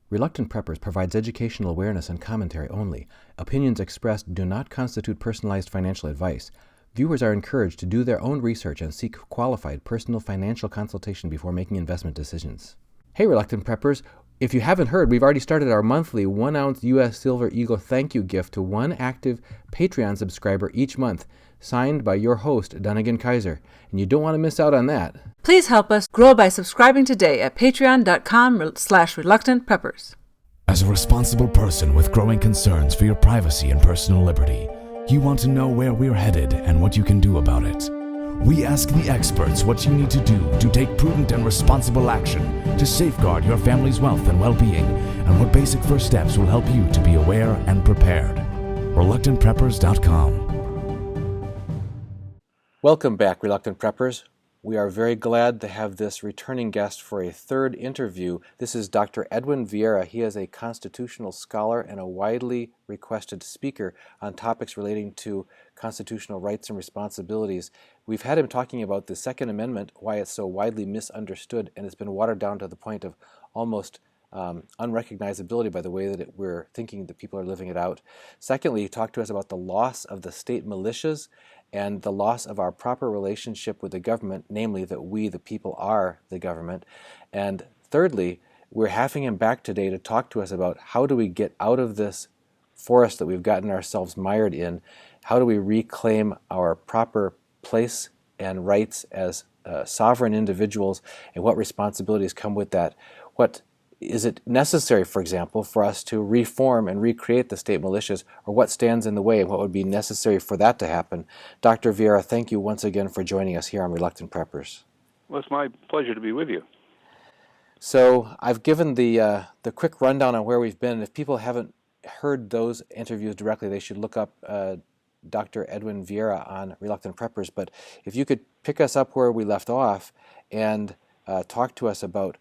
Reluctant Preppers provides educational awareness and commentary only. Opinions expressed do not constitute personalized financial advice. Viewers are encouraged to do their own research and seek qualified personal financial consultation before making investment decisions. Hey, Reluctant Preppers! If you haven't heard, we've already started our monthly 1-ounce U.S. Silver Eagle thank you gift to one active Patreon subscriber each month, signed by your host, Dunnigan Kaiser. And you don't want to miss out on that. Please help us grow by subscribing today at patreon.com/reluctantpreppers. As a responsible person with growing concerns for your privacy and personal liberty, you want to know where we're headed and what you can do about it. We ask the experts what you need to do to take prudent and responsible action to safeguard your family's wealth and well-being, and what basic first steps will help you to be aware and prepared. ReluctantPreppers.com. Welcome back, Reluctant Preppers. We are very glad to have this returning guest for a third interview. This is Dr. Edwin Vieira. He is a constitutional scholar and a widely requested speaker on topics relating to constitutional rights and responsibilities. We've had him talking about the Second Amendment, why it's so widely misunderstood, and it's been watered down to the point of almost unrecognizability by the way that we're thinking that people are living it out. Secondly, he talked to us about the loss of the state militias and the loss of our proper relationship with the government, namely that we, the people, are the government. And thirdly, we're having him back today to talk to us about how do we get out of this forest that we've gotten ourselves mired in, how do we reclaim our proper place and rights as sovereign individuals, and what responsibilities come with that. What is it necessary, for example, for us to reform and recreate the state militias, or what stands in the way and what would be necessary for that to happen? Dr. Vieira, thank you once again for joining us here on Reluctant Preppers. Well, it's my pleasure to be with you. So I've given the quick rundown on where we've been. If people haven't heard those interviews directly, they should look up Dr. Edwin Vieira on Reluctant Preppers. But if you could pick us up where we left off and talk to us about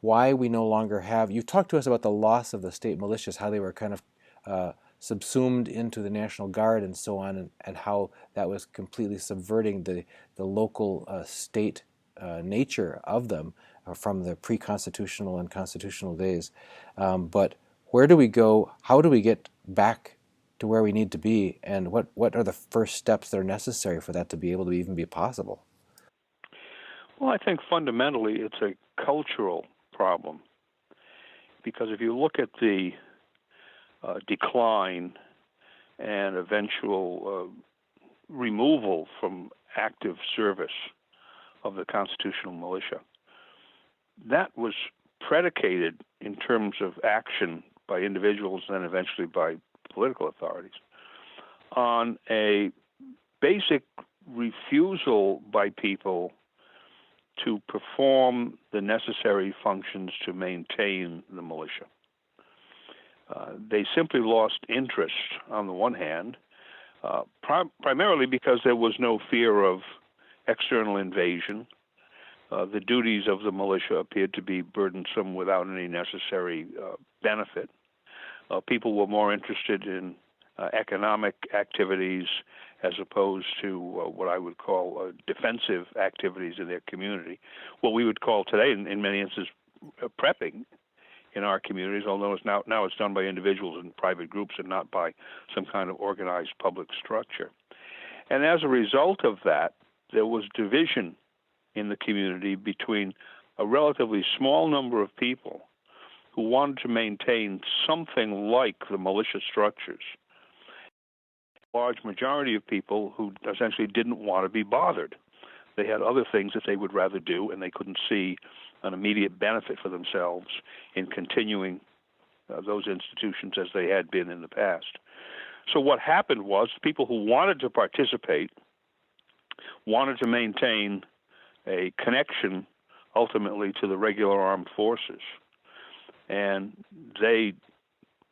why we no longer have, you talked to us about the loss of the state militias, how they were kind of subsumed into the National Guard and so on, and how that was completely subverting the local state nature of them from the pre-constitutional and constitutional days. But where do we go? How do we get back to where we need to be? And what are the first steps that are necessary for that to be able to even be possible? Well, I think fundamentally it's a cultural problem, because if you look at the decline and eventual removal from active service of the constitutional militia, that was predicated in terms of action by individuals and then eventually by political authorities on a basic refusal by people to perform the necessary functions to maintain the militia. They simply lost interest, on the one hand, primarily because there was no fear of external invasion. The duties of the militia appeared to be burdensome without any necessary benefit. People were more interested in economic activities as opposed to what I would call defensive activities in their community. What we would call today, in many instances, prepping in our communities, although it's now it's done by individuals and private groups and not by some kind of organized public structure. And as a result of that, there was division in the community between a relatively small number of people who wanted to maintain something like the militia structures, large majority of people who essentially didn't want to be bothered. They had other things that they would rather do, and they couldn't see an immediate benefit for themselves in continuing those institutions as they had been in the past. So what happened was people who wanted to participate wanted to maintain a connection ultimately to the regular armed forces. And they,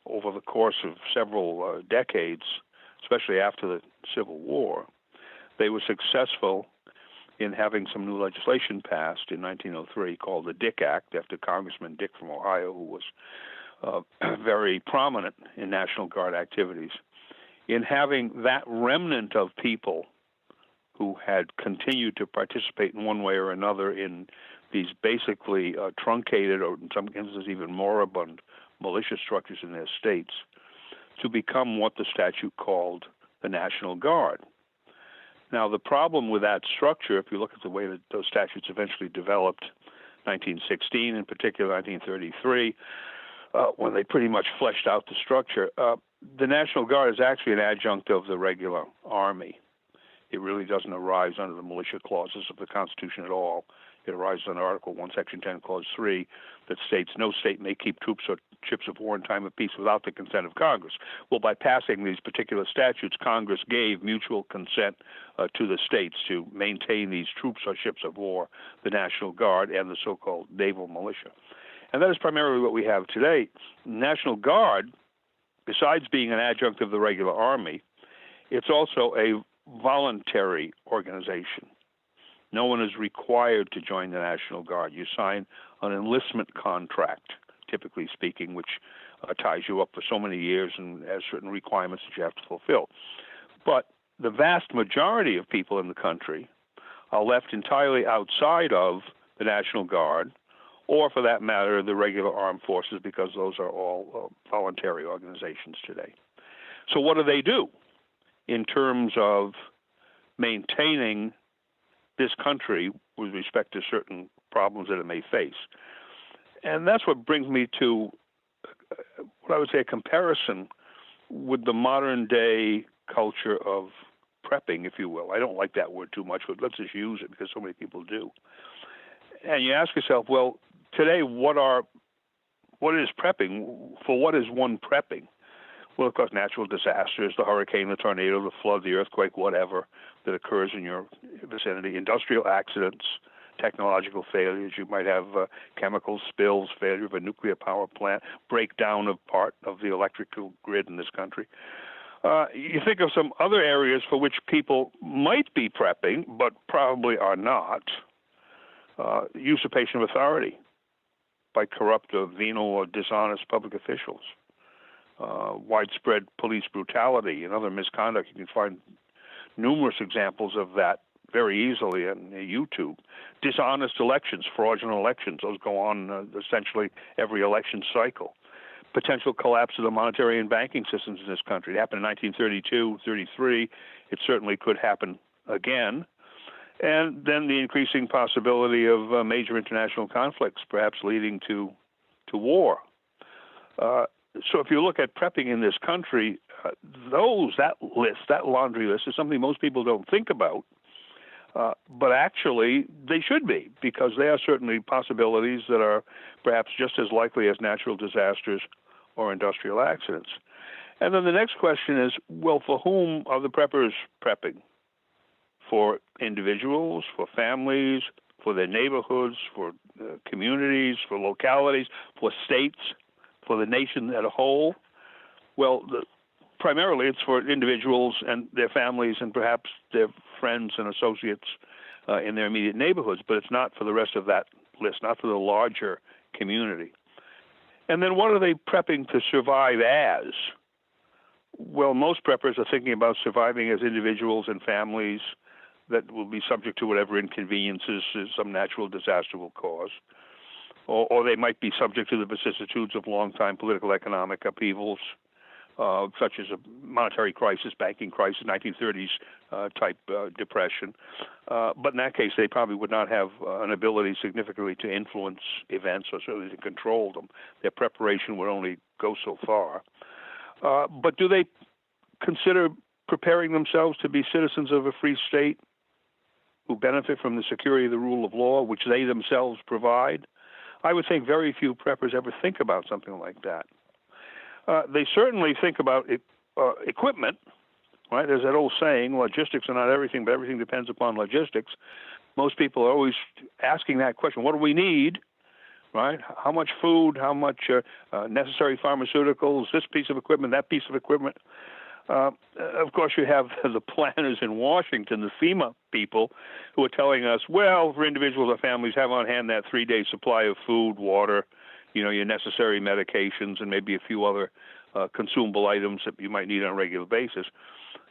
over the course of several decades, especially after the Civil War, they were successful in having some new legislation passed in 1903 called the Dick Act, after Congressman Dick from Ohio, who was very prominent in National Guard activities, in having that remnant of people who had continued to participate in one way or another in these basically truncated, or in some instances even moribund, militia structures in their states to become what the statute called the National Guard. Now, the problem with that structure, if you look at the way that those statutes eventually developed, 1916 in particular, 1933, when they pretty much fleshed out the structure, the National Guard is actually an adjunct of the regular Army. It really doesn't arise under the militia clauses of the Constitution at all. It arises under Article 1, Section 10, Clause 3, that states no state may keep troops or ships of war in time of peace without the consent of Congress. Well, by passing these particular statutes, Congress gave mutual consent to the states to maintain these troops or ships of war, the National Guard, and the so-called naval militia. And that is primarily what we have today. National Guard, besides being an adjunct of the regular Army, it's also a voluntary organization. No one is required to join the National Guard. You sign an enlistment contract, typically speaking, which ties you up for so many years and has certain requirements that you have to fulfill. But the vast majority of people in the country are left entirely outside of the National Guard, or for that matter, the regular armed forces, because those are all voluntary organizations today. So what do in terms of maintaining this country with respect to certain problems that it may face? And that's what brings me to what I would say a comparison with the modern day culture of prepping, if you will. I don't like that word too much, but let's just use it because so many people do. And you ask yourself, well, today, what is prepping? For what is one prepping? Well, of course, natural disasters, the hurricane, the tornado, the flood, the earthquake, whatever that occurs in your vicinity, industrial accidents, technological failures. You might have chemical spills, failure of a nuclear power plant, breakdown of part of the electrical grid in this country. You think of some other areas for which people might be prepping, but probably are not. Usurpation of authority by corrupt or venal or dishonest public officials. Widespread police brutality and other misconduct. You can find numerous examples of that very easily on YouTube. Dishonest elections, fraudulent elections, those go on essentially every election cycle. Potential collapse of the monetary and banking systems in this country. It happened in 1932, 33. It certainly could happen again. And then the increasing possibility of major international conflicts, perhaps leading to war. So if you look at prepping in this country, that laundry list is something most people don't think about, but actually they should be, because they are certainly possibilities that are perhaps just as likely as natural disasters or industrial accidents. And then the next question is, well, for whom are the preppers prepping? For individuals, for families, for their neighborhoods, for communities, for localities, for states, for the nation as a whole? Well, primarily it's for individuals and their families and perhaps their friends and associates in their immediate neighborhoods, but it's not for the rest of that list, not for the larger community. And then what are they prepping to survive as? Well, most preppers are thinking about surviving as individuals and families that will be subject to whatever inconveniences some natural disaster will cause. Or they might be subject to the vicissitudes of long-time political economic upheavals, such as a monetary crisis, banking crisis, 1930s type depression. But in that case, they probably would not have an ability significantly to influence events or certainly to control them. Their preparation would only go so far. But do they consider preparing themselves to be citizens of a free state who benefit from the security of the rule of law, which they themselves provide? I would think very few preppers ever think about something like that. They certainly think about equipment, right? There's that old saying, logistics are not everything, but everything depends upon logistics. Most people are always asking that question, what do we need, right? How much food, how much necessary pharmaceuticals, this piece of equipment, that piece of equipment. Of course, you have the planners in Washington, the FEMA people, who are telling us, well, for individuals or families, have on hand that 3-day supply of food, water, your necessary medications, and maybe a few other consumable items that you might need on a regular basis.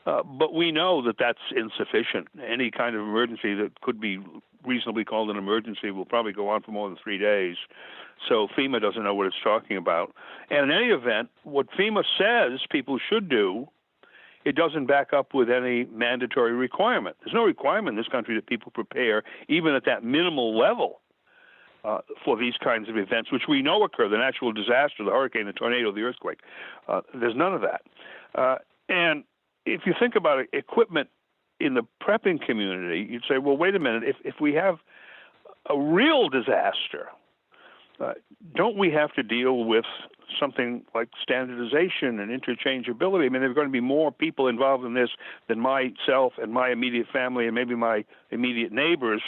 But we know that that's insufficient. Any kind of emergency that could be reasonably called an emergency will probably go on for more than 3 days. So FEMA doesn't know what it's talking about. And in any event, what FEMA says people should do, it doesn't back up with any mandatory requirement. There's no requirement in this country that people prepare, even at that minimal level, for these kinds of events, which we know occur, the natural disaster, the hurricane, the tornado, the earthquake. There's none of that. And if you think about it, equipment in the prepping community, you'd say, well, wait a minute, if we have a real disaster, don't we have to deal with something like standardization and interchangeability? I mean, there are going to be more people involved in this than myself and my immediate family and maybe my immediate neighbors.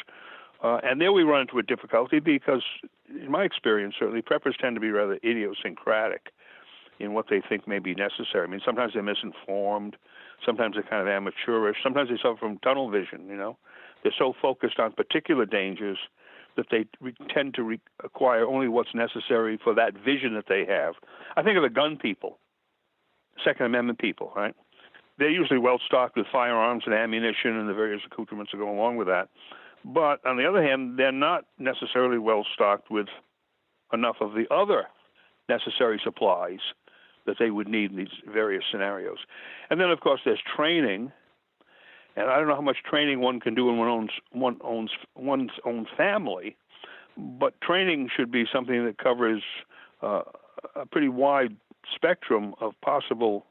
And there we run into a difficulty because, in my experience, certainly, preppers tend to be rather idiosyncratic in what they think may be necessary. I mean, sometimes they're misinformed. Sometimes they're kind of amateurish. Sometimes they suffer from tunnel vision, They're so focused on particular dangers that they tend to acquire only what's necessary for that vision that they have. I think of the gun people, Second Amendment people, right? They're usually well-stocked with firearms and ammunition and the various accoutrements that go along with that. But on the other hand, they're not necessarily well-stocked with enough of the other necessary supplies that they would need in these various scenarios. And then, of course, there's training. And I don't know how much training one can do in one's own family, but training should be something that covers a pretty wide spectrum of possible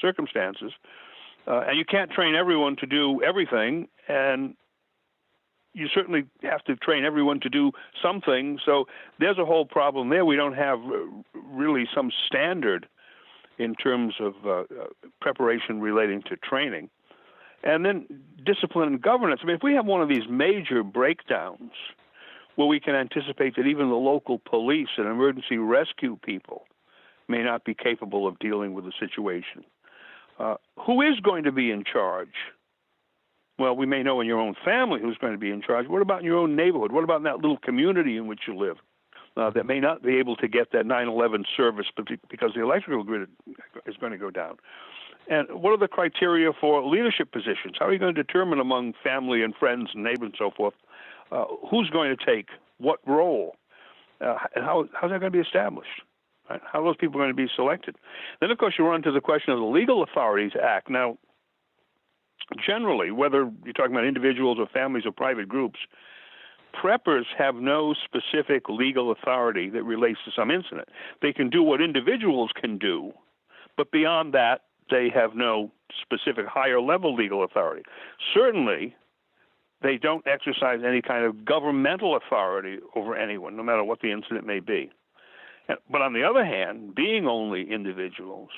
circumstances. And you can't train everyone to do everything, and you certainly have to train everyone to do something. So there's a whole problem there. We don't have really some standard in terms of preparation relating to training. And then discipline and governance. I mean, if we have one of these major breakdowns where we can anticipate that even the local police and emergency rescue people may not be capable of dealing with the situation, who is going to be in charge? Well, we may know in your own family who's going to be in charge. What about in your own neighborhood? What about in that little community in which you live that may not be able to get that 9/11 service because the electrical grid is going to go down? And what are the criteria for leadership positions? How are you going to determine among family and friends and neighbors and so forth who's going to take what role? And how's that going to be established? Right? How are those people going to be selected? Then, of course, you run into the question of the legal authority to act. Now, generally, whether you're talking about individuals or families or private groups, preppers have no specific legal authority that relates to some incident. They can do what individuals can do, but beyond that, they have no specific higher-level legal authority. Certainly, they don't exercise any kind of governmental authority over anyone, no matter what the incident may be. But on the other hand, being only individuals,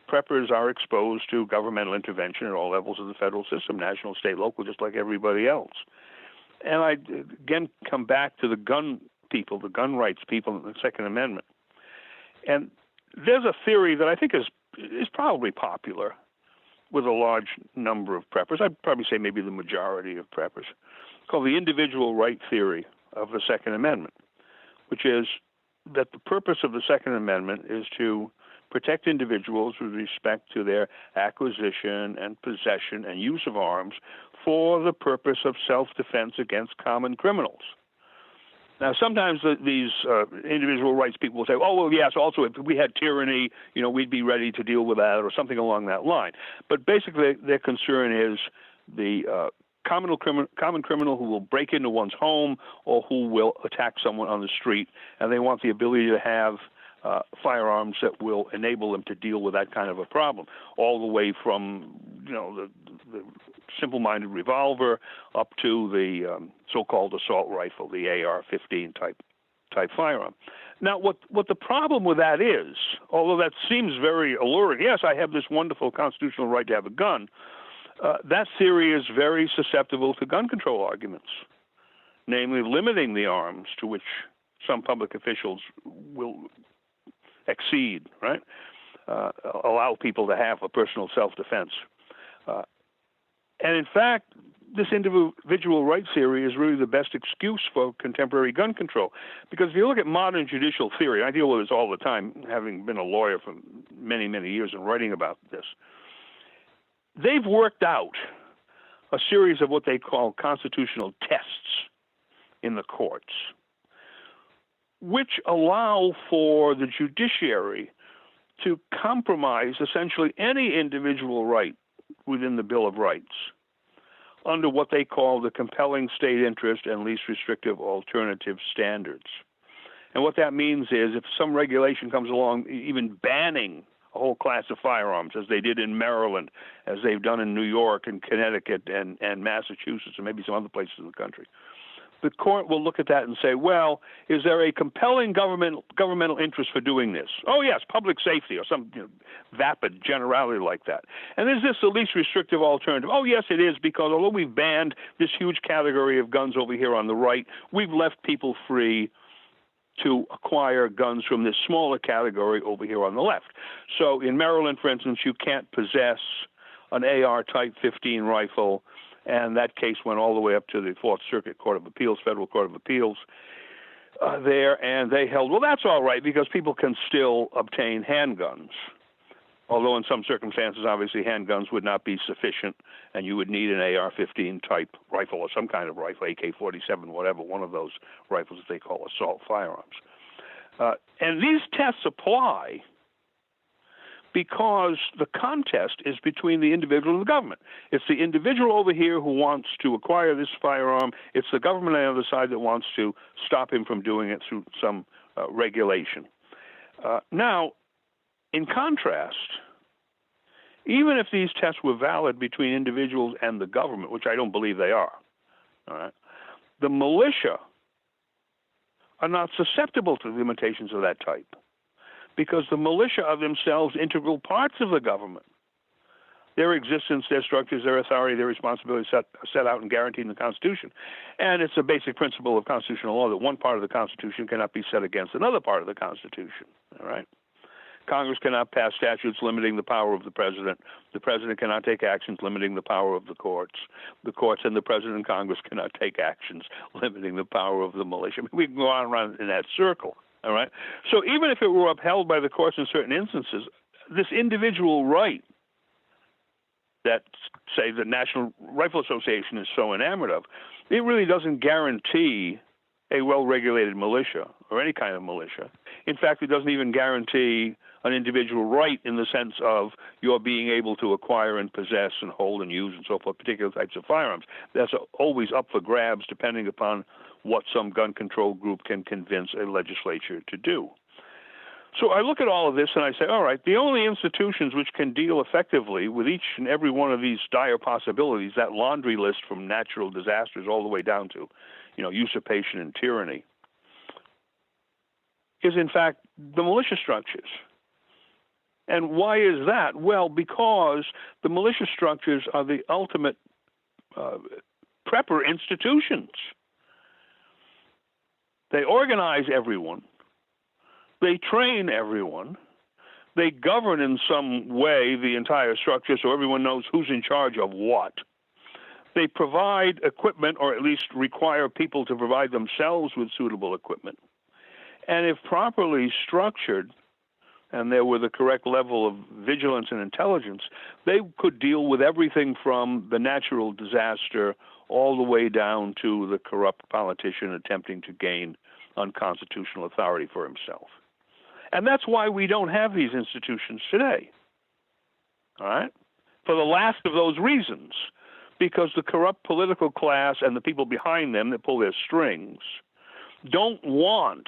preppers are exposed to governmental intervention at all levels of the federal system, national, state, local, just like everybody else. And I, again, come back to the gun people, the gun rights people in the Second Amendment. And there's a theory that I think is probably popular with a large number of preppers. I'd probably say maybe the majority of preppers, called the individual right theory of the Second Amendment, which is that the purpose of the Second Amendment is to protect individuals with respect to their acquisition and possession and use of arms for the purpose of self-defense against common criminals. Now, sometimes these individual rights people will say, oh, well, yes, also if we had tyranny, we'd be ready to deal with that or something along that line. But basically, their concern is the common criminal who will break into one's home or who will attack someone on the street, and they want the ability to have firearms that will enable them to deal with that kind of a problem, all the way from, the simple-minded revolver up to the so-called assault rifle, the AR-15 type firearm. Now, what the problem with that is, although that seems very alluring, yes, I have this wonderful constitutional right to have a gun, that theory is very susceptible to gun control arguments, namely limiting the arms to which some public officials will exceed, right? Allow people to have a personal self-defense. And in fact, this individual rights theory is really the best excuse for contemporary gun control. Because if you look at modern judicial theory, I deal with this all the time, having been a lawyer for many, many years and writing about this, they've worked out a series of what they call constitutional tests in the courts, which allow for the judiciary to compromise essentially any individual right within the Bill of Rights under what they call the compelling state interest and least restrictive alternative standards. And what that means is if some regulation comes along, even banning a whole class of firearms, as they did in Maryland, as they've done in New York and Connecticut and Massachusetts and maybe some other places in the country, the court will look at that and say, well, is there a compelling governmental interest for doing this? Oh, yes, public safety or some vapid generality like that. And is this the least restrictive alternative? Oh, yes, it is, because although we've banned this huge category of guns over here on the right, we've left people free to acquire guns from this smaller category over here on the left. So in Maryland, for instance, you can't possess an AR Type 15 rifle, and that case went all the way up to the Fourth Circuit Court of Appeals, Federal Court of Appeals there, and they held, well, that's all right because people can still obtain handguns. Although in some circumstances, obviously, handguns would not be sufficient, and you would need an AR-15 type rifle or some kind of rifle, AK-47, whatever, one of those rifles that they call assault firearms. And these tests apply because the contest is between the individual and the government. It's the individual over here who wants to acquire this firearm. It's the government on the other side that wants to stop him from doing it through some regulation. Now, in contrast, even if these tests were valid between individuals and the government, which I don't believe they are, all right, the militia are not susceptible to the limitations of that type because the militia are themselves integral parts of the government. Their existence, their structures, their authority, their responsibilities set out and guaranteed in the Constitution. And it's a basic principle of constitutional law that one part of the Constitution cannot be set against another part of the Constitution, all right? Congress cannot pass statutes limiting the power of the president. The president cannot take actions limiting the power of the courts. The courts and the president and Congress cannot take actions limiting the power of the militia. I mean, we can go on around in that circle, all right? So even if it were upheld by the courts in certain instances, this individual right that, say, the National Rifle Association is so enamored of, it really doesn't guarantee a well-regulated militia or any kind of militia. In fact, it doesn't even guarantee an individual right in the sense of your being able to acquire and possess and hold and use and so forth particular types of firearms. That's always up for grabs depending upon what some gun control group can convince a legislature to do. So I look at all of this and I say, all right, the only institutions which can deal effectively with each and every one of these dire possibilities, that laundry list from natural disasters all the way down to, usurpation and tyranny, is in fact the militia structures. And why is that? Well, because the militia structures are the ultimate prepper institutions. They organize everyone. They train everyone. They govern in some way the entire structure so everyone knows who's in charge of what. They provide equipment, or at least require people to provide themselves with suitable equipment. And if properly structured, and there were the correct level of vigilance and intelligence, they could deal with everything from the natural disaster all the way down to the corrupt politician attempting to gain unconstitutional authority for himself. And that's why we don't have these institutions today, all right? For the last of those reasons, because the corrupt political class and the people behind them that pull their strings don't want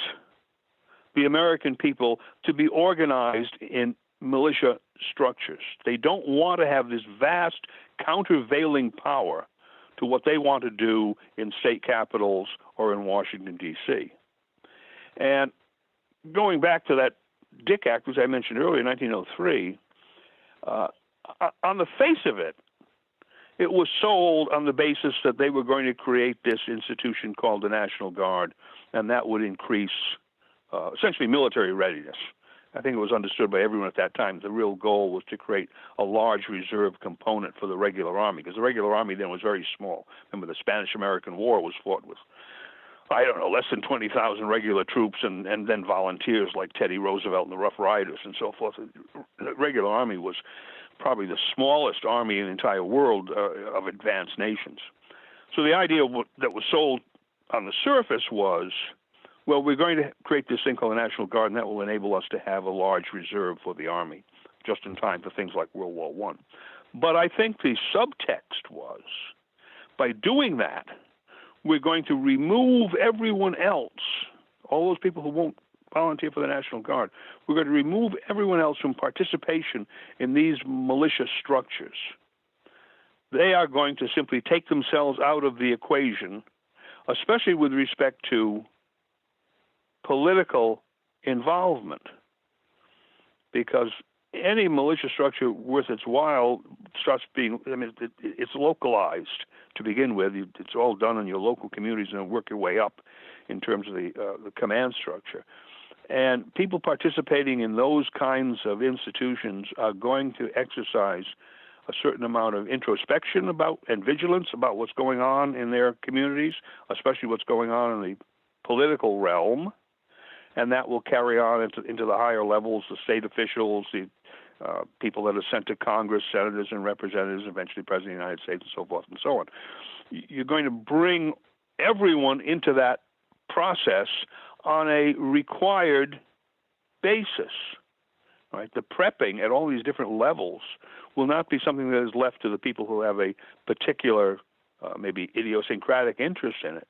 the American people to be organized in militia structures. They don't want to have this vast countervailing power to what they want to do in state capitals or in Washington, D.C. And going back to that Dick Act, which I mentioned earlier, 1903, on the face of it, it was sold on the basis that they were going to create this institution called the National Guard, and that would increase essentially military readiness. I think it was understood by everyone at that time the real goal was to create a large reserve component for the regular army, because the regular army then was very small. Remember, the Spanish-American War was fought with, less than 20,000 regular troops and then volunteers like Teddy Roosevelt and the Rough Riders and so forth. The regular army was probably the smallest army in the entire world of advanced nations. So the idea that was sold on the surface was, well, we're going to create this thing called the National Guard, and that will enable us to have a large reserve for the Army, just in time for things like World War I. But I think the subtext was, by doing that, we're going to remove everyone else, all those people who won't volunteer for the National Guard, we're going to remove everyone else from participation in these militia structures. They are going to simply take themselves out of the equation, especially with respect to political involvement, because any militia structure worth its while starts being, it's localized to begin with. It's all done in your local communities and work your way up in terms of the command structure. And people participating in those kinds of institutions are going to exercise a certain amount of introspection about and vigilance about what's going on in their communities, especially what's going on in the political realm. And that will carry on into the higher levels, the state officials, the people that are sent to Congress, senators and representatives, eventually President of the United States, and so forth and so on. You're going to bring everyone into that process on a required basis. Right? The prepping at all these different levels will not be something that is left to the people who have a particular, maybe idiosyncratic interest in it,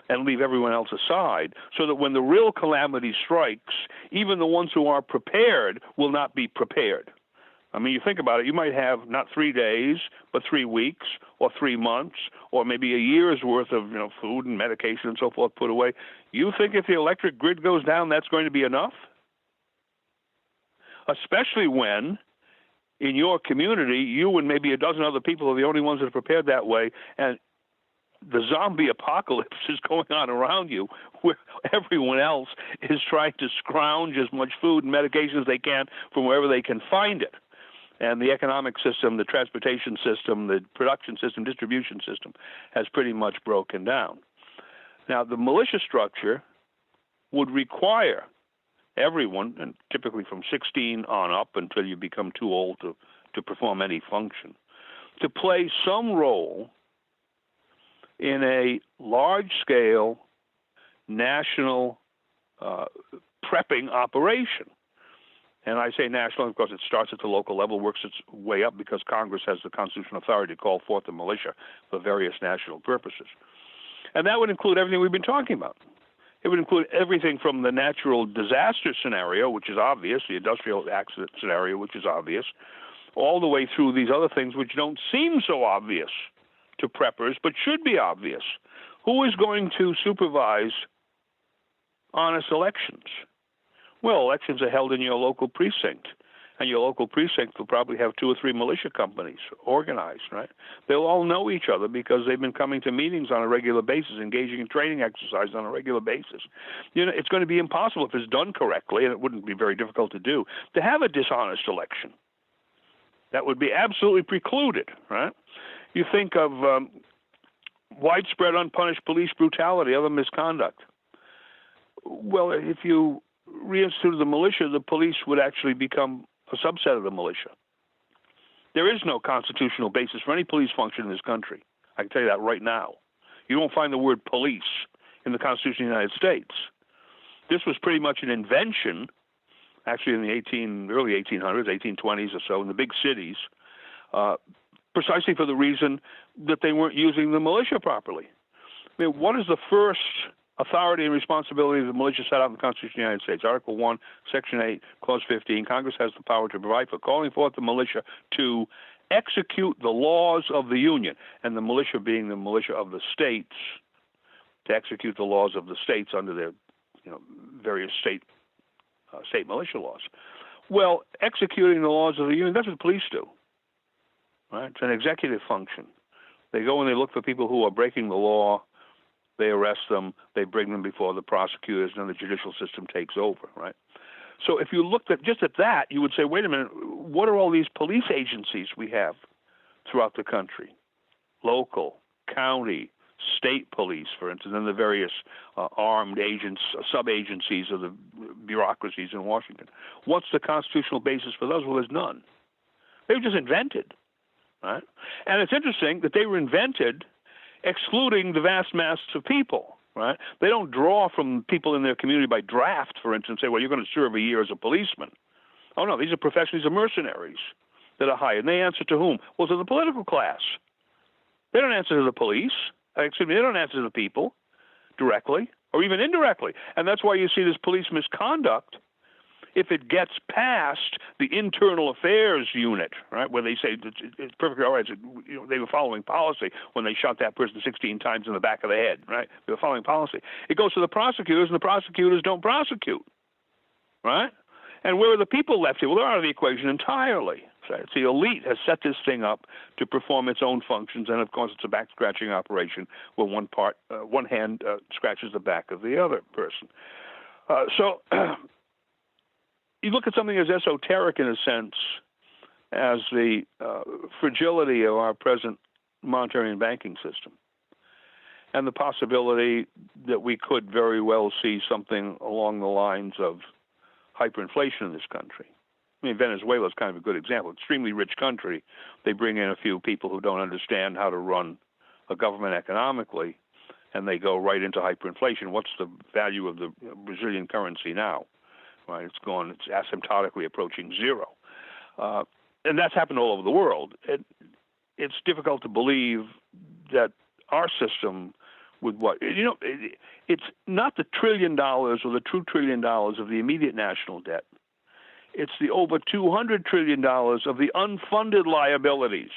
and leave everyone else aside, so that when the real calamity strikes, even the ones who are prepared will not be prepared. I mean, you think about it, you might have not 3 days, but 3 weeks, or 3 months, or maybe a year's worth of food and medication and so forth put away. You think if the electric grid goes down, that's going to be enough? Especially when, in your community, you and maybe a dozen other people are the only ones that are prepared that way, and the zombie apocalypse is going on around you, where everyone else is trying to scrounge as much food and medication as they can from wherever they can find it. And the economic system, the transportation system, the production system, distribution system has pretty much broken down. Now, the militia structure would require everyone, and typically from 16 on up until you become too old to perform any function, to play some role in a large-scale national prepping operation. And I say national because it starts at the local level, works its way up because Congress has the constitutional authority to call forth the militia for various national purposes. And that would include everything we've been talking about. It would include everything from the natural disaster scenario, which is obvious, the industrial accident scenario, which is obvious, all the way through these other things which don't seem so obvious to preppers, but should be obvious. Who is going to supervise honest elections? Well, elections are held in your local precinct, and your local precinct will probably have 2 or 3 militia companies organized, right? They'll all know each other because they've been coming to meetings on a regular basis, engaging in training exercises on a regular basis. It's going to be impossible if it's done correctly, and it wouldn't be very difficult to do, to have a dishonest election. That would be absolutely precluded, right? You think of widespread unpunished police brutality, other misconduct. Well, if you reinstituted the militia, the police would actually become a subset of the militia. There is no constitutional basis for any police function in this country. I can tell you that right now. You won't find the word police in the Constitution of the United States. This was pretty much an invention, actually in the early 1800s, 1820s or so, in the big cities, precisely for the reason that they weren't using the militia properly. I mean, what is the first authority and responsibility of the militia set out in the Constitution of the United States? Article 1, Section 8, Clause 15, Congress has the power to provide for calling forth the militia to execute the laws of the Union, and the militia being the militia of the states, to execute the laws of the states under their various state militia laws. Well, executing the laws of the Union, that's what the police do. Right? It's an executive function. They go and they look for people who are breaking the law, they arrest them, they bring them before the prosecutors, and then the judicial system takes over, right? So if you looked at just at that, you would say, wait a minute, what are all these police agencies we have throughout the country? Local, county, state police, for instance, and the various armed agents, sub-agencies of the bureaucracies in Washington. What's the constitutional basis for those? Well, there's none. They were just invented, right? And it's interesting that they were invented excluding the vast mass of people, right? They don't draw from people in their community by draft, for instance, say, well, you're going to serve a year as a policeman. Oh, no, these are professionals, these are mercenaries that are hired. And they answer to whom? Well, to the political class. They don't answer to the police. Excuse me, they don't answer to the people directly or even indirectly. And that's why you see this police misconduct if it gets past the internal affairs unit, right, where they say it's perfectly all right. They were following policy when they shot that person 16 times in the back of the head, right? They were following policy. It goes to the prosecutors, and the prosecutors don't prosecute, right? And where are the people left here? Well, they're out of the equation entirely. Right? The elite has set this thing up to perform its own functions, and of course, it's a back-scratching operation where one hand scratches the back of the other person. So you look at something as esoteric in a sense as the fragility of our present monetary and banking system, and the possibility that we could very well see something along the lines of hyperinflation in this country. I mean, Venezuela is kind of a good example. Extremely rich country. They bring in a few people who don't understand how to run a government economically, and they go right into hyperinflation. What's the value of the Brazilian currency now? Right, it's asymptotically approaching zero. And that's happened all over the world. It's difficult to believe that our system with it's not the $1 trillion or the true $1 trillion of the immediate national debt. It's the over $200 trillion of the unfunded liabilities.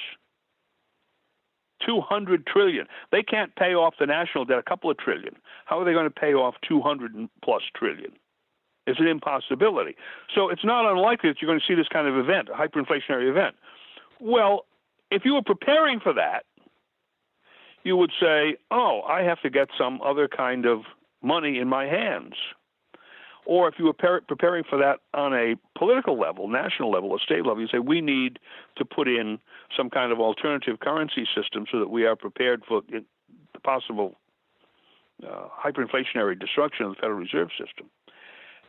$200 trillion. They can't pay off the national debt, a couple of trillion. How are they going to pay off 200+ trillion? It's an impossibility. So it's not unlikely that you're going to see this kind of event, a hyperinflationary event. Well, if you were preparing for that, you would say, oh, I have to get some other kind of money in my hands. Or if you were preparing for that on a political level, national level, or state level, you say we need to put in some kind of alternative currency system so that we are prepared for the possible hyperinflationary destruction of the Federal Reserve System.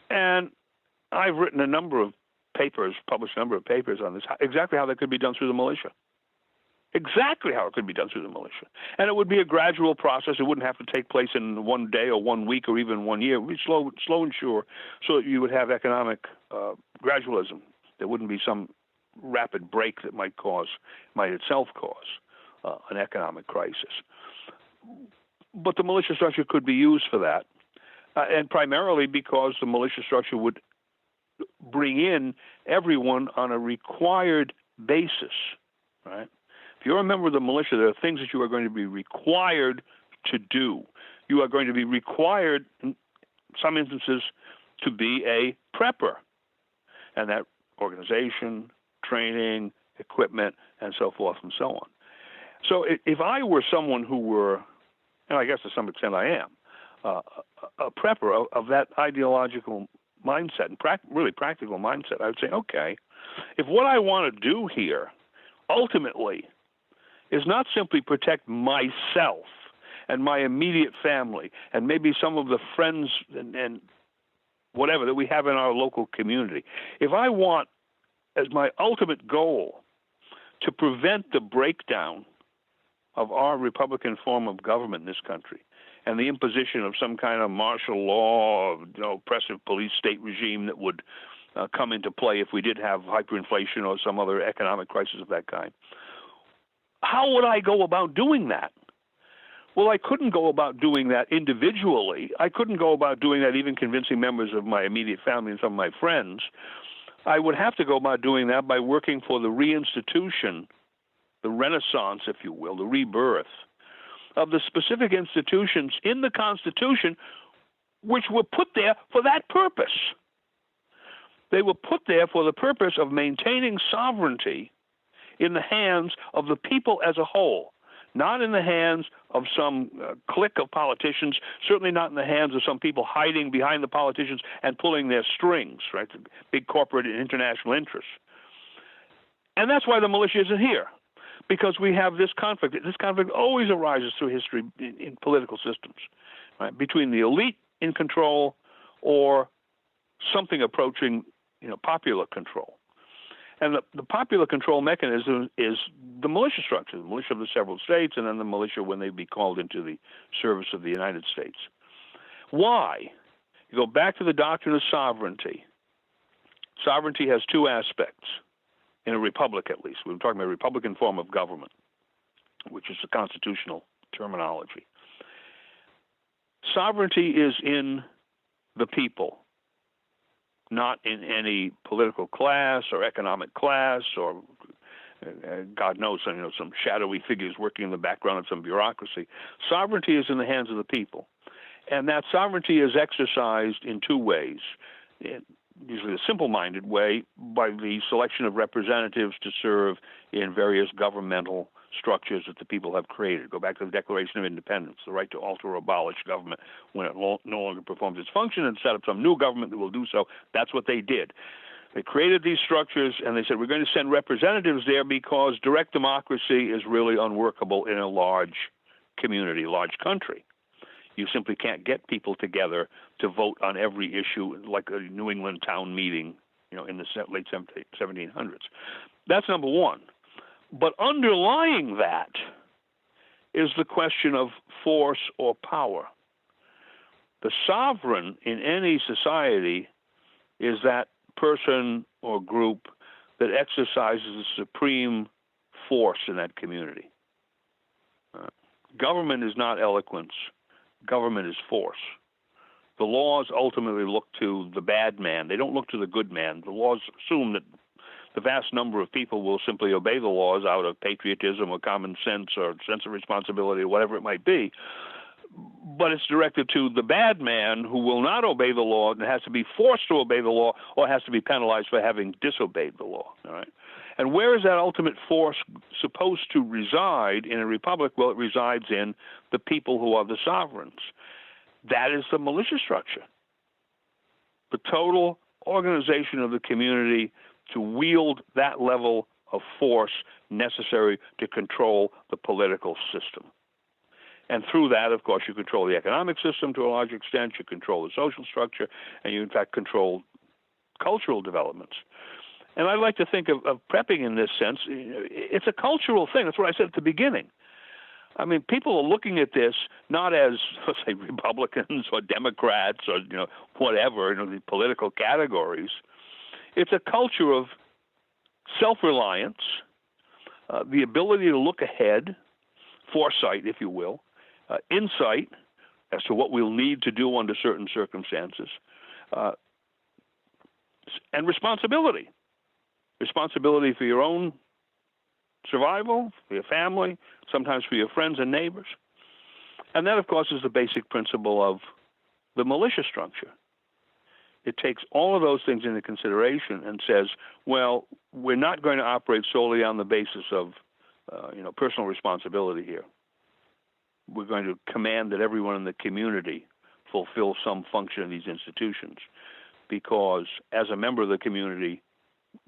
And I've written a number of papers, published a number of papers on this, exactly how that could be done through the militia. Exactly how it could be done through the militia. And it would be a gradual process. It wouldn't have to take place in one day or 1 week or even 1 year. It would be slow and sure, so that you would have economic gradualism. There wouldn't be some rapid break that might itself cause an economic crisis. But the militia structure could be used for that, and primarily because the militia structure would bring in everyone on a required basis, right? If you're a member of the militia, there are things that you are going to be required to do. You are going to be required, in some instances, to be a prepper. And that organization, training, equipment, and so forth and so on. So if I were someone who were, and I guess to some extent I am, a prepper of that ideological mindset and really practical mindset, I would say, okay, if what I want to do here ultimately is not simply protect myself and my immediate family and maybe some of the friends and whatever that we have in our local community. If I want as my ultimate goal to prevent the breakdown of our Republican form of government in this country and the imposition of some kind of martial law, oppressive police state regime that would come into play if we did have hyperinflation or some other economic crisis of that kind, how would I go about doing that? Well, I couldn't go about doing that individually. I couldn't go about doing that even convincing members of my immediate family and some of my friends. I would have to go about doing that by working for the reinstitution, the renaissance, if you will, the rebirth of the specific institutions in the Constitution which were put there for that purpose. They were put there for the purpose of maintaining sovereignty in the hands of the people as a whole, not in the hands of some clique of politicians, certainly not in the hands of some people hiding behind the politicians and pulling their strings, right, the big corporate and international interests. And that's why the militia isn't here, because we have this conflict. This conflict always arises through history in political systems, right, between the elite in control or something approaching popular control. And the popular control mechanism is the militia structure, the militia of the several states, and then the militia when they be called into the service of the United States. Why? You go back to the doctrine of sovereignty. Sovereignty has two aspects, in a republic at least. We're talking about a republican form of government, which is the constitutional terminology. Sovereignty is in the people, not in any political class or economic class or God knows, some shadowy figures working in the background of some bureaucracy. Sovereignty is in the hands of the people. And that sovereignty is exercised in two ways. Usually a simple-minded way, by the selection of representatives to serve in various governmental structures that the people have created. Go back to the Declaration of Independence, the right to alter or abolish government when it no longer performs its function and set up some new government that will do so. That's what they did. They created these structures, and they said, we're going to send representatives there because direct democracy is really unworkable in a large community, large country. You simply can't get people together to vote on every issue like a New England town meeting, in the late 1700s. That's number one. But underlying that is the question of force or power. The sovereign in any society is that person or group that exercises the supreme force in that community. Government is not eloquence. Government is force. The laws ultimately look to the bad man. They don't look to the good man. The laws assume that the vast number of people will simply obey the laws out of patriotism or common sense or sense of responsibility or whatever it might be. But it's directed to the bad man who will not obey the law and has to be forced to obey the law or has to be penalized for having disobeyed the law. All right? And where is that ultimate force supposed to reside in a republic? Well, it resides in the people who are the sovereigns. That is the militia structure. The total organization of the community to wield that level of force necessary to control the political system. And through that, of course, you control the economic system to a large extent, you control the social structure, and you, in fact, control cultural developments. And I like to think of prepping in this sense. It's a cultural thing. That's what I said at the beginning. I mean, people are looking at this not as, let's say, Republicans or Democrats or, whatever, the political categories. It's a culture of self-reliance, the ability to look ahead, foresight, if you will, insight as to what we'll need to do under certain circumstances, and responsibility. Responsibility for your own survival, for your family, sometimes for your friends and neighbors. And that, of course, is the basic principle of the militia structure. It takes all of those things into consideration and says, well, we're not going to operate solely on the basis of, personal responsibility here. We're going to command that everyone in the community fulfill some function of these institutions, because as a member of the community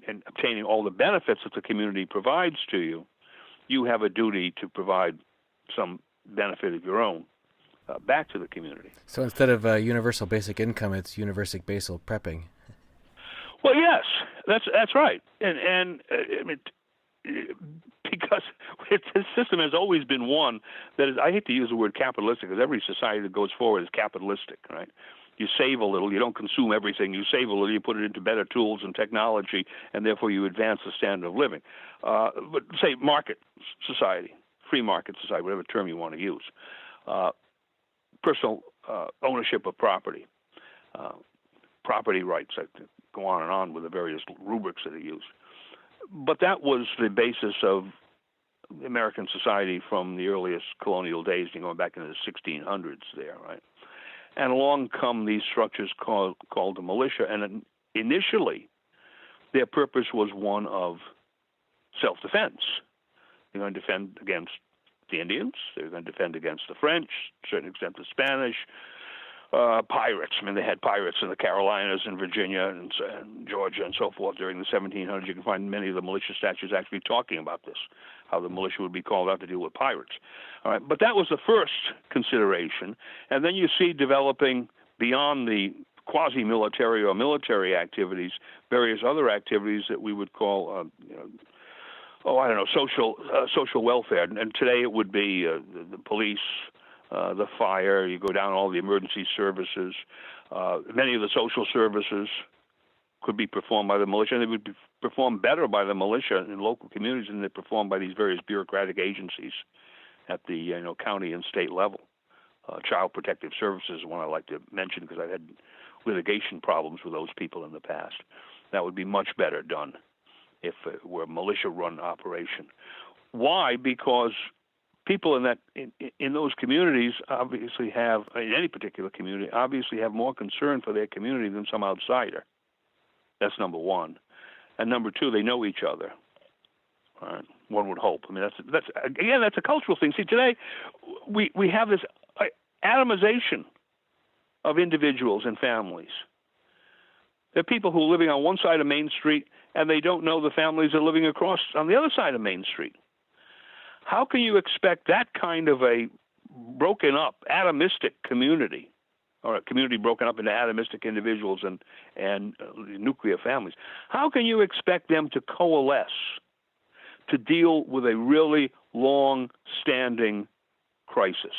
and obtaining all the benefits that the community provides to you, you have a duty to provide some benefit of your own back to the community. So instead of universal basic income, it's universal basic prepping. Well, yes, that's right, and I mean, because this system has always been one that is, I hate to use the word capitalistic, because every society that goes forward is capitalistic, right? You save a little, you don't consume everything, you save a little, you put it into better tools and technology, and therefore you advance the standard of living. But say market society, free market society, whatever term you want to use. Personal ownership of property, property rights, I go on and on with the various rubrics that are used. But that was the basis of American society from the earliest colonial days, going back into the 1600s there, right? And along come these structures called the militia, and initially their purpose was one of self-defense. They're going to defend against the Indians, they're going to defend against the French, to a certain extent the Spanish, pirates. I mean, they had pirates in the Carolinas and Virginia and Georgia and so forth during the 1700s. You can find many of the militia statutes actually talking about this, how the militia would be called out to deal with pirates. All right, but that was the first consideration. And then you see developing beyond the quasi-military or military activities, various other activities that we would call, social welfare. And today it would be the police, the fire, you go down all the emergency services. Many of the social services could be performed by the militia, and they would be performed better by the militia in local communities than they're performed by these various bureaucratic agencies at the county and state level. Child Protective Services is one I like to mention because I've had litigation problems with those people in the past. That would be much better done if it were a militia-run operation. Why? Because people in those communities obviously have, in any particular community, obviously have more concern for their community than some outsider. That's number one. And number two, they know each other. All right. One would hope. I mean, that's a cultural thing. See, today we have this atomization of individuals and families. There are people who are living on one side of Main Street, and they don't know the families that are living across on the other side of Main Street. How can you expect that kind of a broken up, atomistic community, or a community broken up into atomistic individuals and nuclear families? How can you expect them to coalesce to deal with a really long-standing crisis?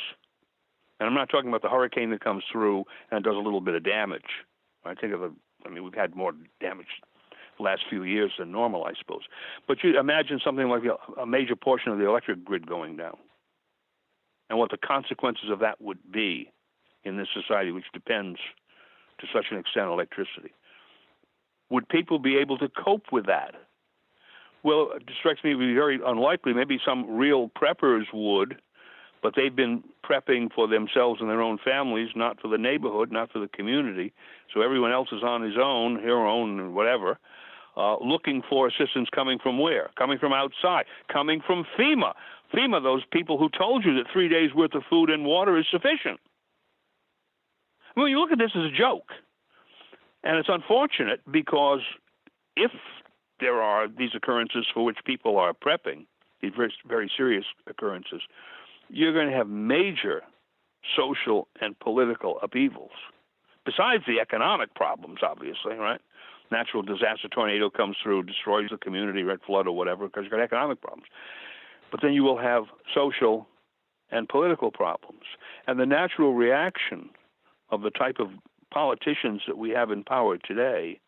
And I'm not talking about the hurricane that comes through and does a little bit of damage. We've had more damage the last few years than normal, I suppose. But you imagine something like a major portion of the electric grid going down and what the consequences of that would be in this society, which depends to such an extent on electricity. Would people be able to cope with that? Well, it strikes me to be very unlikely. Maybe some real preppers would, but they've been prepping for themselves and their own families, not for the neighborhood, not for the community. So everyone else is on his own, her own, whatever, looking for assistance coming from where? Coming from outside, coming from FEMA. FEMA, those people who told you that 3 days' worth of food and water is sufficient. I mean, you look at this as a joke. And it's unfortunate because if there are these occurrences for which people are prepping, these very, very serious occurrences, you're going to have major social and political upheavals, besides the economic problems, obviously, right? Natural disaster, tornado comes through, destroys the community, red flood or whatever, because you've got economic problems. But then you will have social and political problems. And the natural reaction of the type of politicians that we have in power today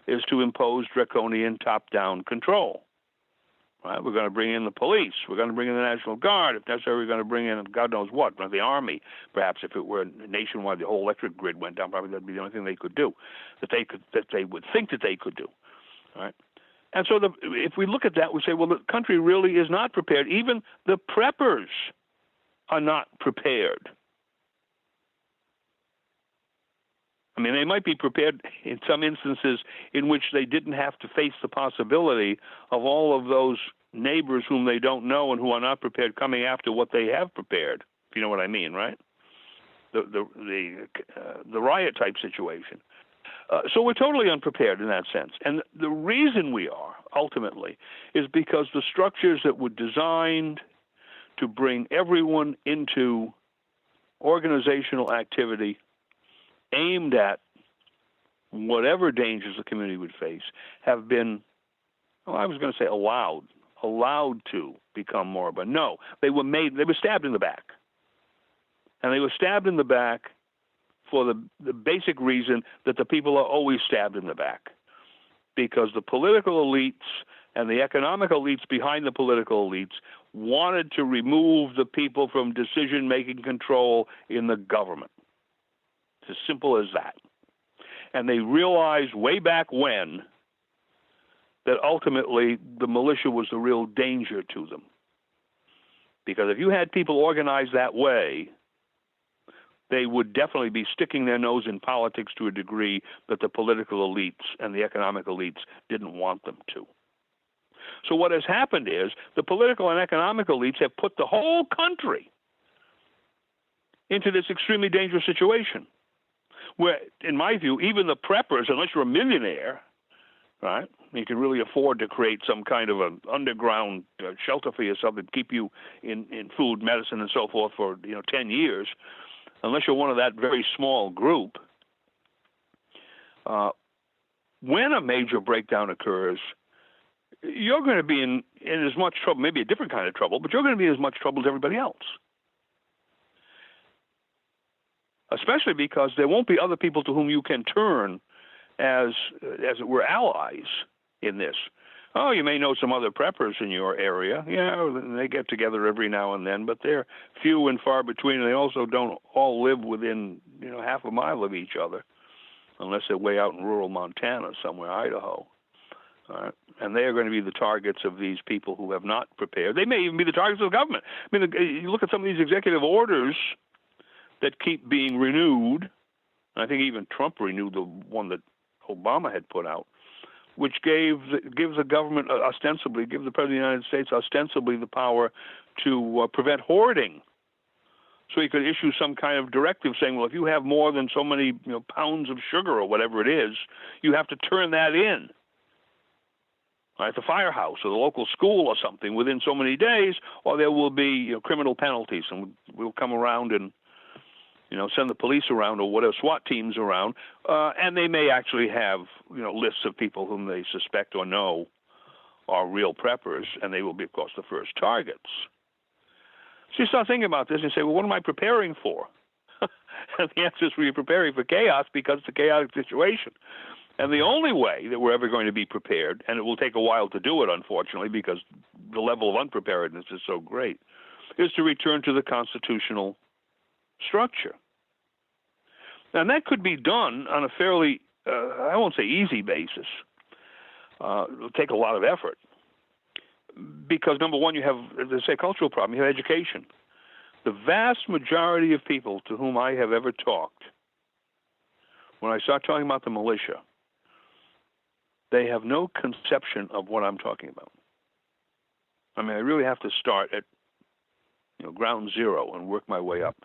is to impose draconian top-down control. Right? We're going to bring in the police. We're going to bring in the National Guard. If necessary, we're going to bring in God knows what, the Army. Perhaps if it were nationwide, the whole electric grid went down, probably that'd be the only thing they could do, that they would think that they could do. All right? And so if we look at that, we say, well, the country really is not prepared. Even the preppers are not prepared. I mean, they might be prepared in some instances in which they didn't have to face the possibility of all of those neighbors whom they don't know and who are not prepared coming after what they have prepared, if you know what I mean, right? The riot type situation. So we're totally unprepared in that sense. And the reason we are, ultimately, is because the structures that were designed to bring everyone into organizational activity aimed at whatever dangers the community would face have been, I was going to say allowed to become moribund. No, they were stabbed in the back. And they were stabbed in the back for the basic reason that the people are always stabbed in the back. Because the political elites and the economic elites behind the political elites wanted to remove the people from decision-making control in the government. It's as simple as that. And they realized way back when that ultimately the militia was the real danger to them. Because if you had people organized that way, they would definitely be sticking their nose in politics to a degree that the political elites and the economic elites didn't want them to. So what has happened is the political and economic elites have put the whole country into this extremely dangerous situation, where, in my view, even the preppers, unless you're a millionaire, right, you can really afford to create some kind of an underground shelter for yourself that keep you in food, medicine, and so forth for 10 years, unless you're one of that very small group, when a major breakdown occurs, you're going to be in as much trouble, maybe a different kind of trouble, but you're going to be in as much trouble as everybody else. especially because there won't be other people to whom you can turn as it were, allies in this. Oh, you may know some other preppers in your area. Yeah, they get together every now and then, but they're few and far between, and they also don't all live within, half a mile of each other, unless they're way out in rural Montana, somewhere, Idaho. And they are going to be the targets of these people who have not prepared. They may even be the targets of the government. I mean, you look at some of these executive orders that keep being renewed. I think even Trump renewed the one that Obama had put out, which gives the government gives the President of the United States ostensibly the power to prevent hoarding. So he could issue some kind of directive saying, well, if you have more than so many pounds of sugar or whatever it is, you have to turn that in at the firehouse or the local school or something within so many days, or there will be criminal penalties, and we'll come around and send the police around or whatever, SWAT teams around, and they may actually have, lists of people whom they suspect or know are real preppers, and they will be, of course, the first targets. So you start thinking about this and say, well, what am I preparing for? And the answer is we're preparing for chaos because it's a chaotic situation. And the only way that we're ever going to be prepared, and it will take a while to do it, unfortunately, because the level of unpreparedness is so great, is to return to the constitutional structure. And that could be done on a fairly, I won't say easy basis. It'll take a lot of effort. Because, number one, you have, as I say, a cultural problem. You have education. The vast majority of people to whom I have ever talked, when I start talking about the militia, they have no conception of what I'm talking about. I mean, I really have to start at ground zero and work my way up.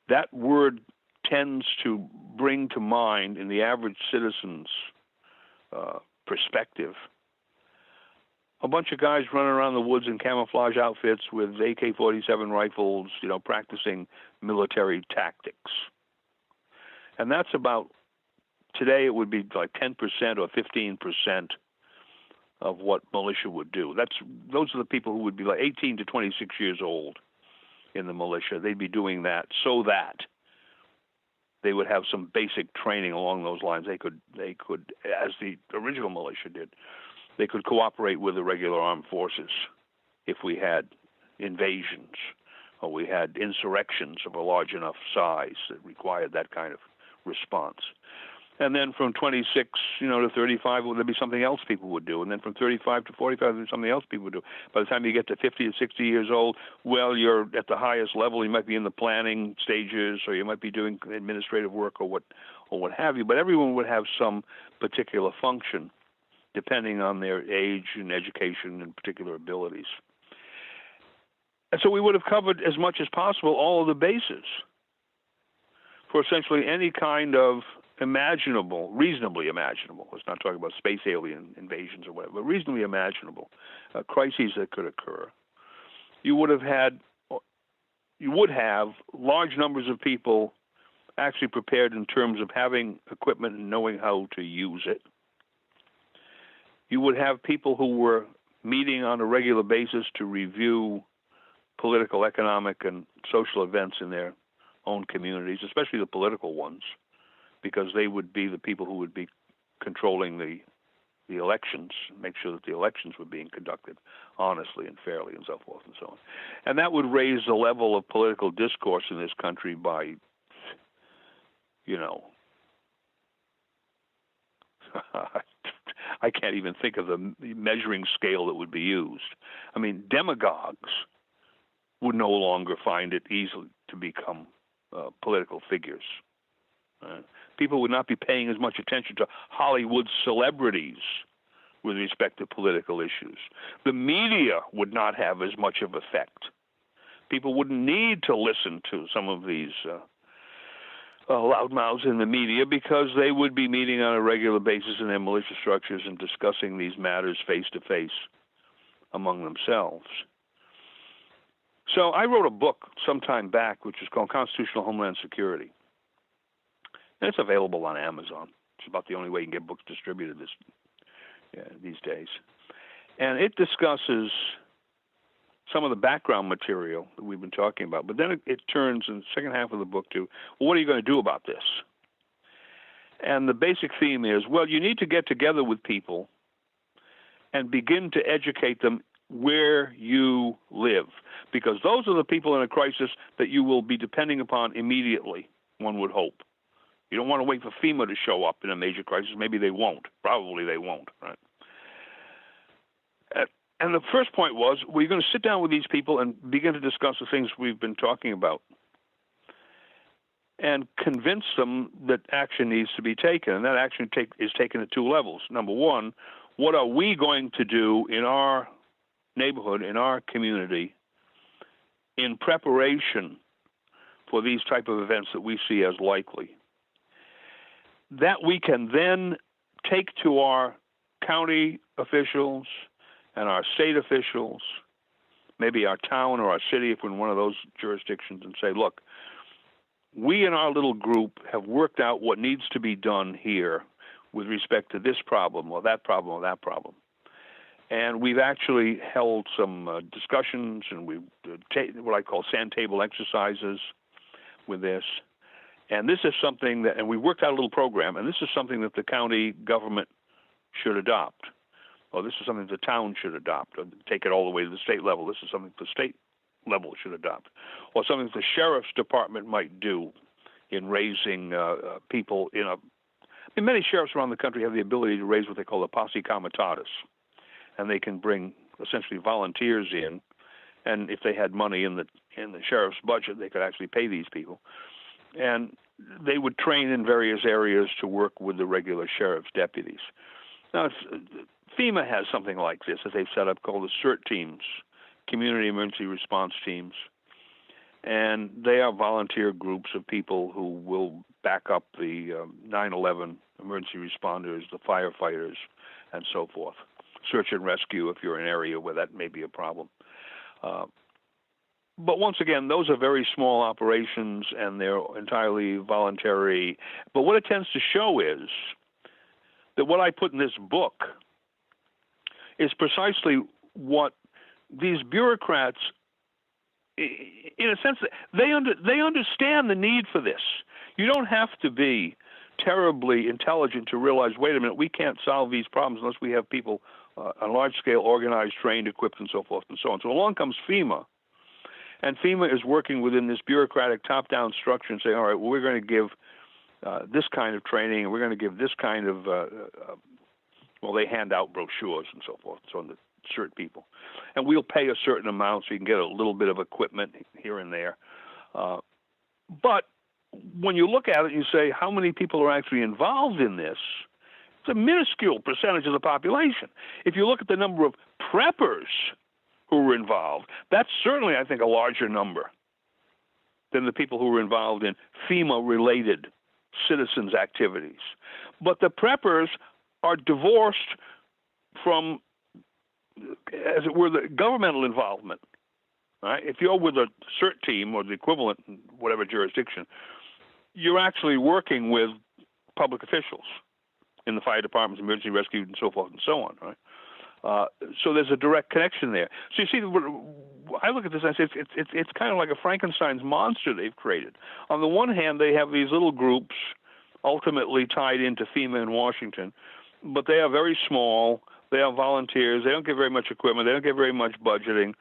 That word tends to bring to mind, in the average citizen's perspective, a bunch of guys running around the woods in camouflage outfits with AK-47 rifles, practicing military tactics. And that's about, today it would be like 10% or 15% of what militia would do. Those are the people who would be like 18 to 26 years old in the militia. They'd be doing that so that they would have some basic training along those lines. They could, as the original militia did, they could cooperate with the regular armed forces if we had invasions or we had insurrections of a large enough size that required that kind of response. And then from 26, to 35, there'd be something else people would do. And then from 35 to 45, there'd be something else people would do. By the time you get to 50 to 60 years old, well, you're at the highest level. You might be in the planning stages, or you might be doing administrative work, or what have you. But everyone would have some particular function, depending on their age and education and particular abilities. And so we would have covered as much as possible all of the bases for essentially any kind of reasonably imaginable, let's not talk about space alien invasions or whatever, but reasonably imaginable crises that could occur. You would have large numbers of people actually prepared in terms of having equipment and knowing how to use it. You would have people who were meeting on a regular basis to review political, economic, and social events in their own communities, especially the political ones, because they would be the people who would be controlling the elections, make sure that the elections were being conducted honestly and fairly and so forth and so on. And that would raise the level of political discourse in this country by, I can't even think of the measuring scale that would be used. I mean, demagogues would no longer find it easy to become political figures. People would not be paying as much attention to Hollywood celebrities with respect to political issues. The media would not have as much of effect. People wouldn't need to listen to some of these loudmouths in the media because they would be meeting on a regular basis in their militia structures and discussing these matters face to face among themselves. So I wrote a book some time back which is called Constitutional Homeland Security. And it's available on Amazon. It's about the only way you can get books distributed these days. And it discusses some of the background material that we've been talking about. But then it turns in the second half of the book to, well, what are you going to do about this? And the basic theme is, well, you need to get together with people and begin to educate them where you live, because those are the people in a crisis that you will be depending upon immediately, one would hope. You don't want to wait for FEMA to show up in a major crisis. Maybe they won't. Probably they won't, right? And the first point was, we're going to sit down with these people and begin to discuss the things we've been talking about and convince them that action needs to be taken. And that action is taken at two levels. Number one, what are we going to do in our neighborhood, in our community, in preparation for these type of events that we see as likely? That we can then take to our county officials and our state officials, maybe our town or our city if we're in one of those jurisdictions, and say, look, we in our little group have worked out what needs to be done here with respect to this problem or that problem or that problem. And we've actually held some discussions, and we've what I call sand table exercises with this. And this is something that, and we worked out a little program, and this is something that the county government should adopt. Or this is something the town should adopt, or take it all the way to the state level. This is something the state level should adopt. Or something the sheriff's department might do in raising people in a... I mean, many sheriffs around the country have the ability to raise what they call a posse comitatus. And they can bring essentially volunteers in. And if they had money in the sheriff's budget, they could actually pay these people. And they would train in various areas to work with the regular sheriff's deputies. Now, FEMA has something like this that they've set up called the CERT teams, Community Emergency Response Teams. And they are volunteer groups of people who will back up the 9/11 emergency responders, the firefighters, and so forth. Search and rescue if you're in an area where that may be a problem. But once again, those are very small operations, and they're entirely voluntary. But what it tends to show is that what I put in this book is precisely what these bureaucrats, in a sense, they understand the need for this. You don't have to be terribly intelligent to realize, wait a minute, we can't solve these problems unless we have people on large scale, organized, trained, equipped, and so forth and so on. So along comes FEMA, and FEMA is working within this bureaucratic top-down structure and saying, all right, well, we're going to give this kind of training, and we're going to give this kind of, well, they hand out brochures and so forth, so on the CERT people. And we'll pay a certain amount so you can get a little bit of equipment here and there. But when you look at it, you say, how many people are actually involved in this? It's a minuscule percentage of the population. If you look at the number of preppers who were involved, that's certainly, I think, a larger number than the people who were involved in FEMA-related citizens' activities. But the preppers are divorced from, as it were, the governmental involvement. Right? If you're with a CERT team or the equivalent in whatever jurisdiction, you're actually working with public officials in the fire departments, emergency rescue, and so forth and so on. Right? So there's a direct connection there. So you see, I look at this and I say it's kind of like a Frankenstein's monster they've created. On the one hand, they have these little groups ultimately tied into FEMA in Washington, but they are very small. They are volunteers. They don't get very much equipment. They don't get very much budgeting.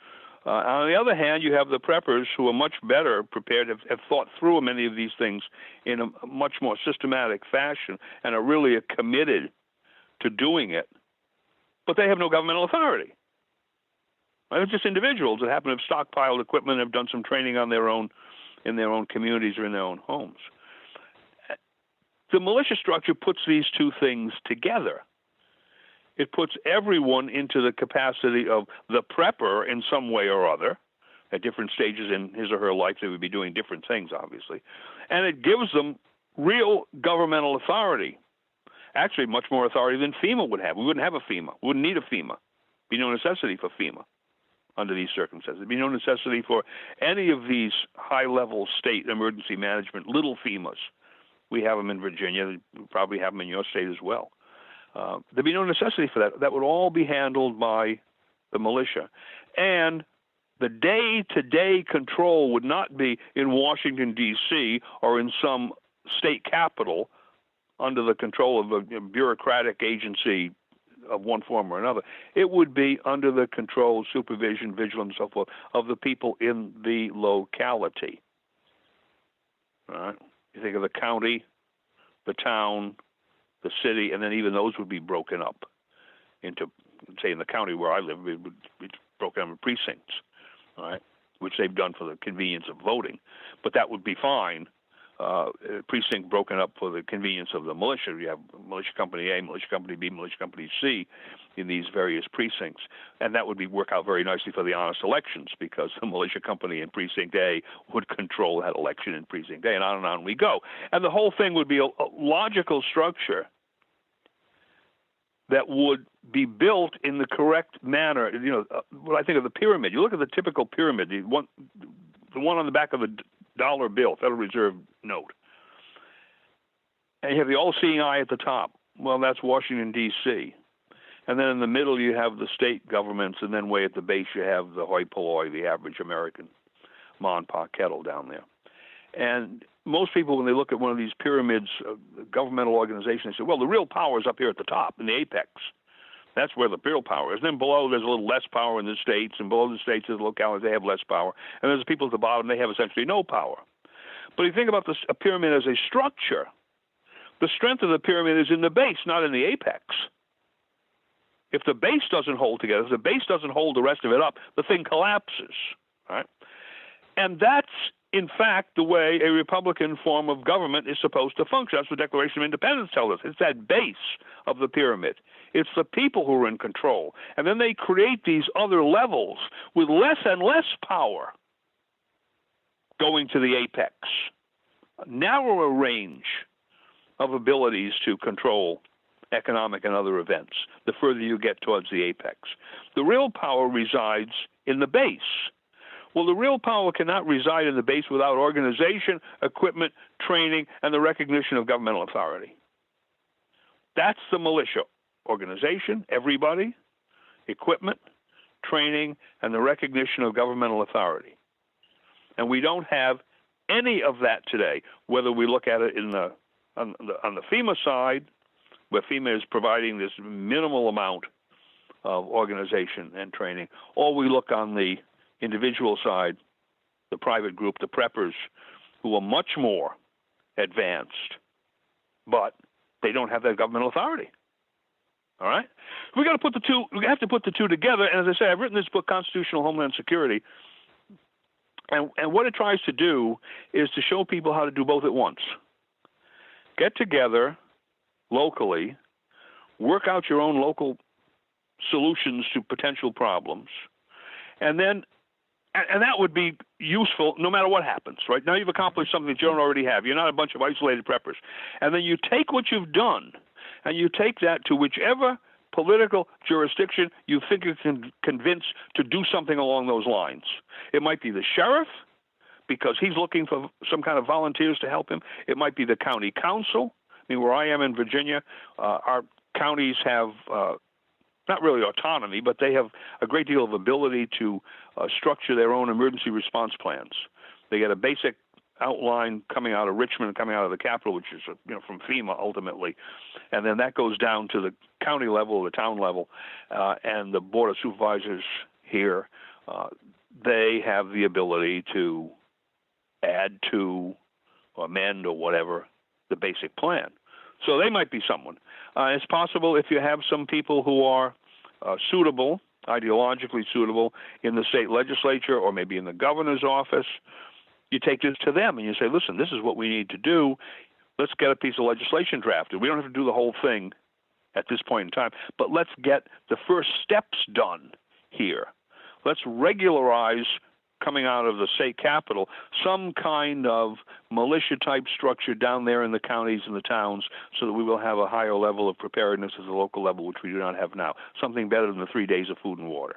On the other hand, you have the preppers who are much better prepared, have thought through many of these things in a much more systematic fashion and are really committed to doing it. But they have no governmental authority. They're just individuals that happen to have stockpiled equipment and have done some training on their own, in their own communities or in their own homes. The militia structure puts these two things together. It puts everyone into the capacity of the prepper in some way or other. At different stages in his or her life, they would be doing different things, obviously. And it gives them real governmental authority. Actually, much more authority than FEMA would have. We wouldn't have a FEMA. We wouldn't need a FEMA. Be no necessity for FEMA under these circumstances. There'd be no necessity for any of these high-level state emergency management, little FEMAs. We have them in Virginia. We probably have them in your state as well. There'd be no necessity for that. That would all be handled by the militia. And The day-to-day control would not be in Washington, D.C., or in some state capital under the control of a bureaucratic agency of one form or another. It would be under the control, supervision, vigilance, and so forth of the people in the locality. All right? You think of the county, the town, the city, and then even those would be broken up into, say, in the county where I live, it's broken up in precincts, all right, which they've done for the convenience of voting. But that would be fine. Precinct broken up for the convenience of the militia. You have militia company A, militia company B, militia company C in these various precincts. And that would work out very nicely for the honest elections, because the militia company in precinct A would control that election in precinct A, and on we go. And the whole thing would be a logical structure that would be built in the correct manner. You know, what I think of the pyramid. You look at the typical pyramid, the one on the back of the dollar bill, Federal Reserve note. And you have the all-seeing eye at the top. Well, that's Washington, D.C. And then in the middle you have the state governments, and then way at the base you have the hoi polloi, the average American ma and pa kettle down there. And most people, when they look at one of these pyramids, governmental organizations, they say, well, the real power is up here at the top, in the apex. That's where the real power is. And then below, there's a little less power in the states, and below the states, there's localities, they have less power. And there's the people at the bottom, they have essentially no power. But if you think about a pyramid as a structure, the strength of the pyramid is in the base, not in the apex. If the base doesn't hold together, if the base doesn't hold the rest of it up, the thing collapses. Right? And that's, in fact, the way a Republican form of government is supposed to function. That's what the Declaration of Independence tells us. It's that base of the pyramid. It's the people who are in control. And then they create these other levels with less and less power going to the apex. A narrower range of abilities to control economic and other events the further you get towards the apex. The real power resides in the base. Well, the real power cannot reside in the base without organization, equipment, training, and the recognition of governmental authority. That's the militia. Organization, everybody, equipment, training, and the recognition of governmental authority. And we don't have any of that today, whether we look at it on the FEMA side, where FEMA is providing this minimal amount of organization and training, or we look on the individual side, the private group, the preppers, who are much more advanced, but they don't have that governmental authority. All right, we got to put the two. We have to put the two together. And as I say, I've written this book, Constitutional Homeland Security, and what it tries to do is to show people how to do both at once. Get together locally, work out your own local solutions to potential problems, and then. And that would be useful no matter what happens, right? Now you've accomplished something that you don't already have. You're not a bunch of isolated preppers. And then you take what you've done, and you take that to whichever political jurisdiction you think you can convince to do something along those lines. It might be the sheriff, because he's looking for some kind of volunteers to help him. It might be the county council. I mean, where I am in Virginia, our counties have not really autonomy, but they have a great deal of ability to structure their own emergency response plans. They get a basic outline coming out of Richmond, coming out of the capital, which is from FEMA ultimately, and then that goes down to the county level, the town level, and the Board of Supervisors here. They have the ability to add to, or amend, or whatever the basic plan. So they might be someone. It's possible if you have some people who are suitable, ideologically suitable, in the state legislature or maybe in the governor's office, you take this to them and you say, listen, this is what we need to do. Let's get a piece of legislation drafted. We don't have to do the whole thing at this point in time, but let's get the first steps done here. Let's regularize, coming out of the state capital, some kind of militia-type structure down there in the counties and the towns so that we will have a higher level of preparedness at the local level, which we do not have now. Something better than the 3 days of food and water.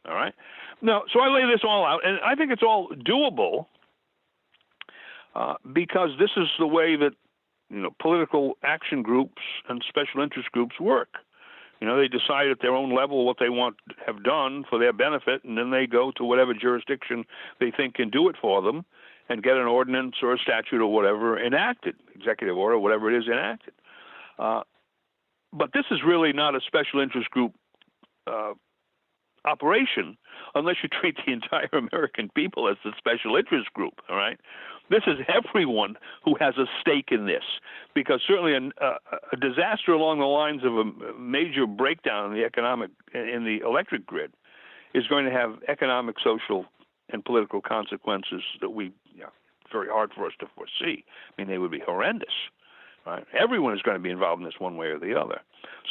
All right? Now, so I lay this all out, and I think it's all doable because this is the way that political action groups and special interest groups work. They decide at their own level what they want to have done for their benefit, and then they go to whatever jurisdiction they think can do it for them and get an ordinance or a statute or whatever enacted, executive order, whatever it is enacted. But this is really not a special interest group operation unless you treat the entire American people as a special interest group, all right? This is everyone who has a stake in this, because certainly a disaster along the lines of a major breakdown in the electric grid is going to have economic, social, and political consequences that very hard for us to foresee. I mean, they would be horrendous. Right? Everyone is going to be involved in this one way or the other.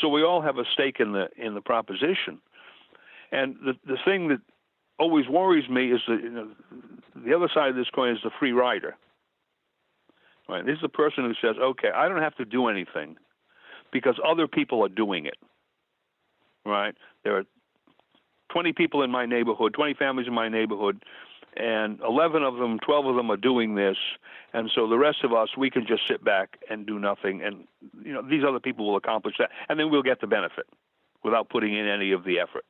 So we all have a stake in the proposition. And the thing that always worries me is the other side of this coin is the free rider. Right? This is the person who says, okay, I don't have to do anything because other people are doing it. Right? There are 20 people in my neighborhood, 20 families in my neighborhood, and 11 of them, 12 of them are doing this, and so the rest of us, we can just sit back and do nothing, and these other people will accomplish that, and then we'll get the benefit without putting in any of the effort.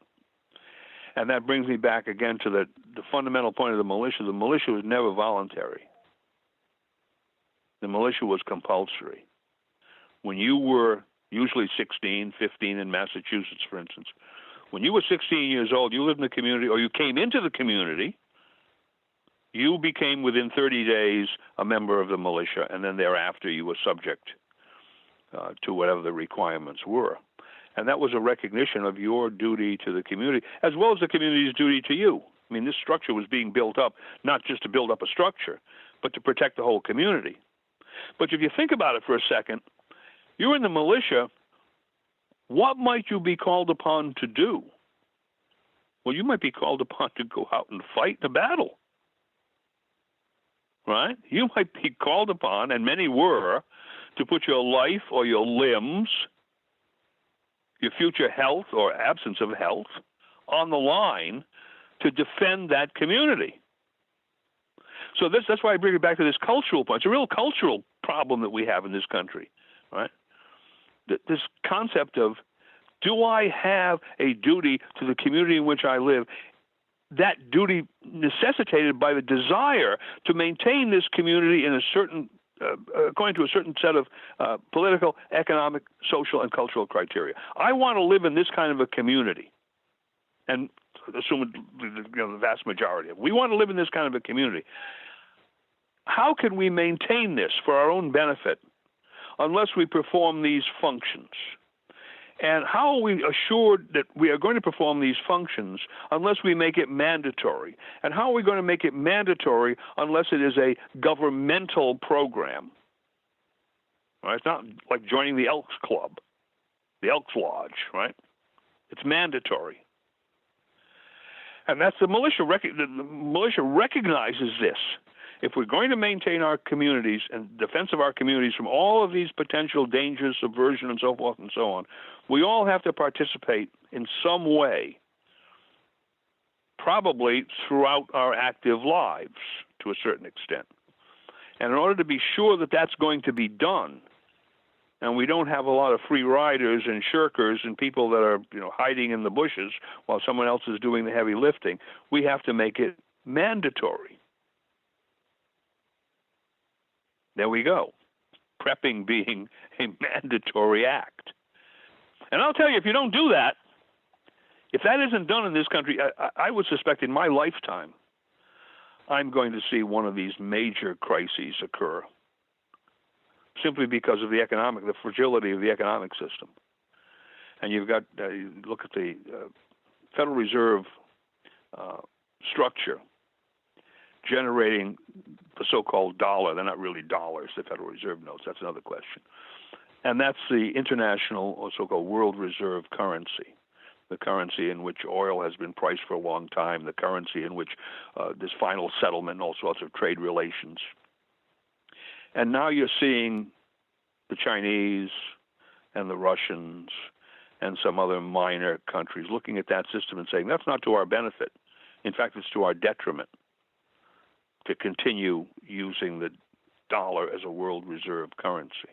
And that brings me back again to the fundamental point of the militia. The militia was never voluntary. The militia was compulsory. When you were usually 16, 15 in Massachusetts, for instance, when you were 16 years old, you lived in the community, or you came into the community, you became within 30 days a member of the militia, and then thereafter you were subject to whatever the requirements were. And that was a recognition of your duty to the community, as well as the community's duty to you. I mean, this structure was being built up not just to build up a structure, but to protect the whole community. But if you think about it for a second, you're in the militia, what might you be called upon to do? Well, you might be called upon to go out and fight in a battle. Right? You might be called upon, and many were, to put your life or your limbs, your future health or absence of health, on the line to defend that community. So that's why I bring it back to this cultural point. It's a real cultural problem that we have in this country, right? This concept of, do I have a duty to the community in which I live? That duty necessitated by the desire to maintain this community in a certain, according to a certain set of political, economic, social, and cultural criteria. I want to live in this kind of a community, and assume the vast majority of it. We want to live in this kind of a community. How can we maintain this for our own benefit unless we perform these functions? And how are we assured that we are going to perform these functions unless we make it mandatory? And how are we going to make it mandatory unless it is a governmental program? Right? It's not like joining the Elks Club, the Elks Lodge, right? It's mandatory. And that's the militia. The militia recognizes this. If we're going to maintain our communities and defense of our communities from all of these potential dangers, subversion, and so forth and so on, we all have to participate in some way, probably throughout our active lives to a certain extent. And in order to be sure that that's going to be done, and we don't have a lot of free riders and shirkers and people that are hiding in the bushes while someone else is doing the heavy lifting, we have to make it mandatory. There we go. Prepping being a mandatory act. And I'll tell you, if you don't do that, if that isn't done in this country, I would suspect in my lifetime, I'm going to see one of these major crises occur, simply because of the fragility of the economic system. And you've got, look at the Federal Reserve structure generating the so-called dollar. They're not really dollars, the Federal Reserve notes. That's another question. And that's the international or so-called world reserve currency, the currency in which oil has been priced for a long time, the currency in which this final settlement and all sorts of trade relations. And now you're seeing the Chinese and the Russians and some other minor countries looking at that system and saying, that's not to our benefit. In fact, it's to our detriment to continue using the dollar as a world reserve currency.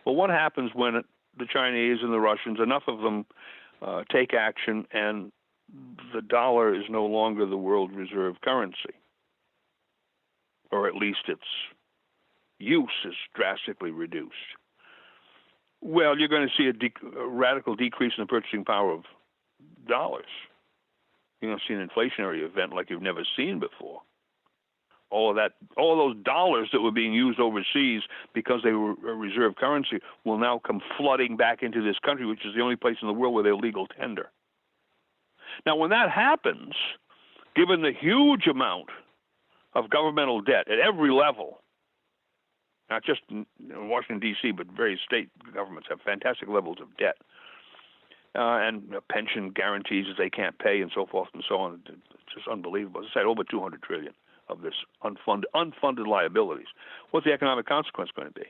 Well, what happens when the Chinese and the Russians, enough of them take action, and the dollar is no longer the world reserve currency, or at least its use is drastically reduced. Well, you're going to see a radical decrease in the purchasing power of dollars. You're going to see an inflationary event like you've never seen before. All of those dollars that were being used overseas because they were a reserve currency will now come flooding back into this country, which is the only place in the world where they're legal tender. Now, when that happens, given the huge amount of governmental debt at every level, not just in Washington, D.C., but various state governments have fantastic levels of debt, and pension guarantees that they can't pay and so forth and so on. It's just unbelievable. As I said, over $200 trillion of this unfunded liabilities. What's the economic consequence going to be?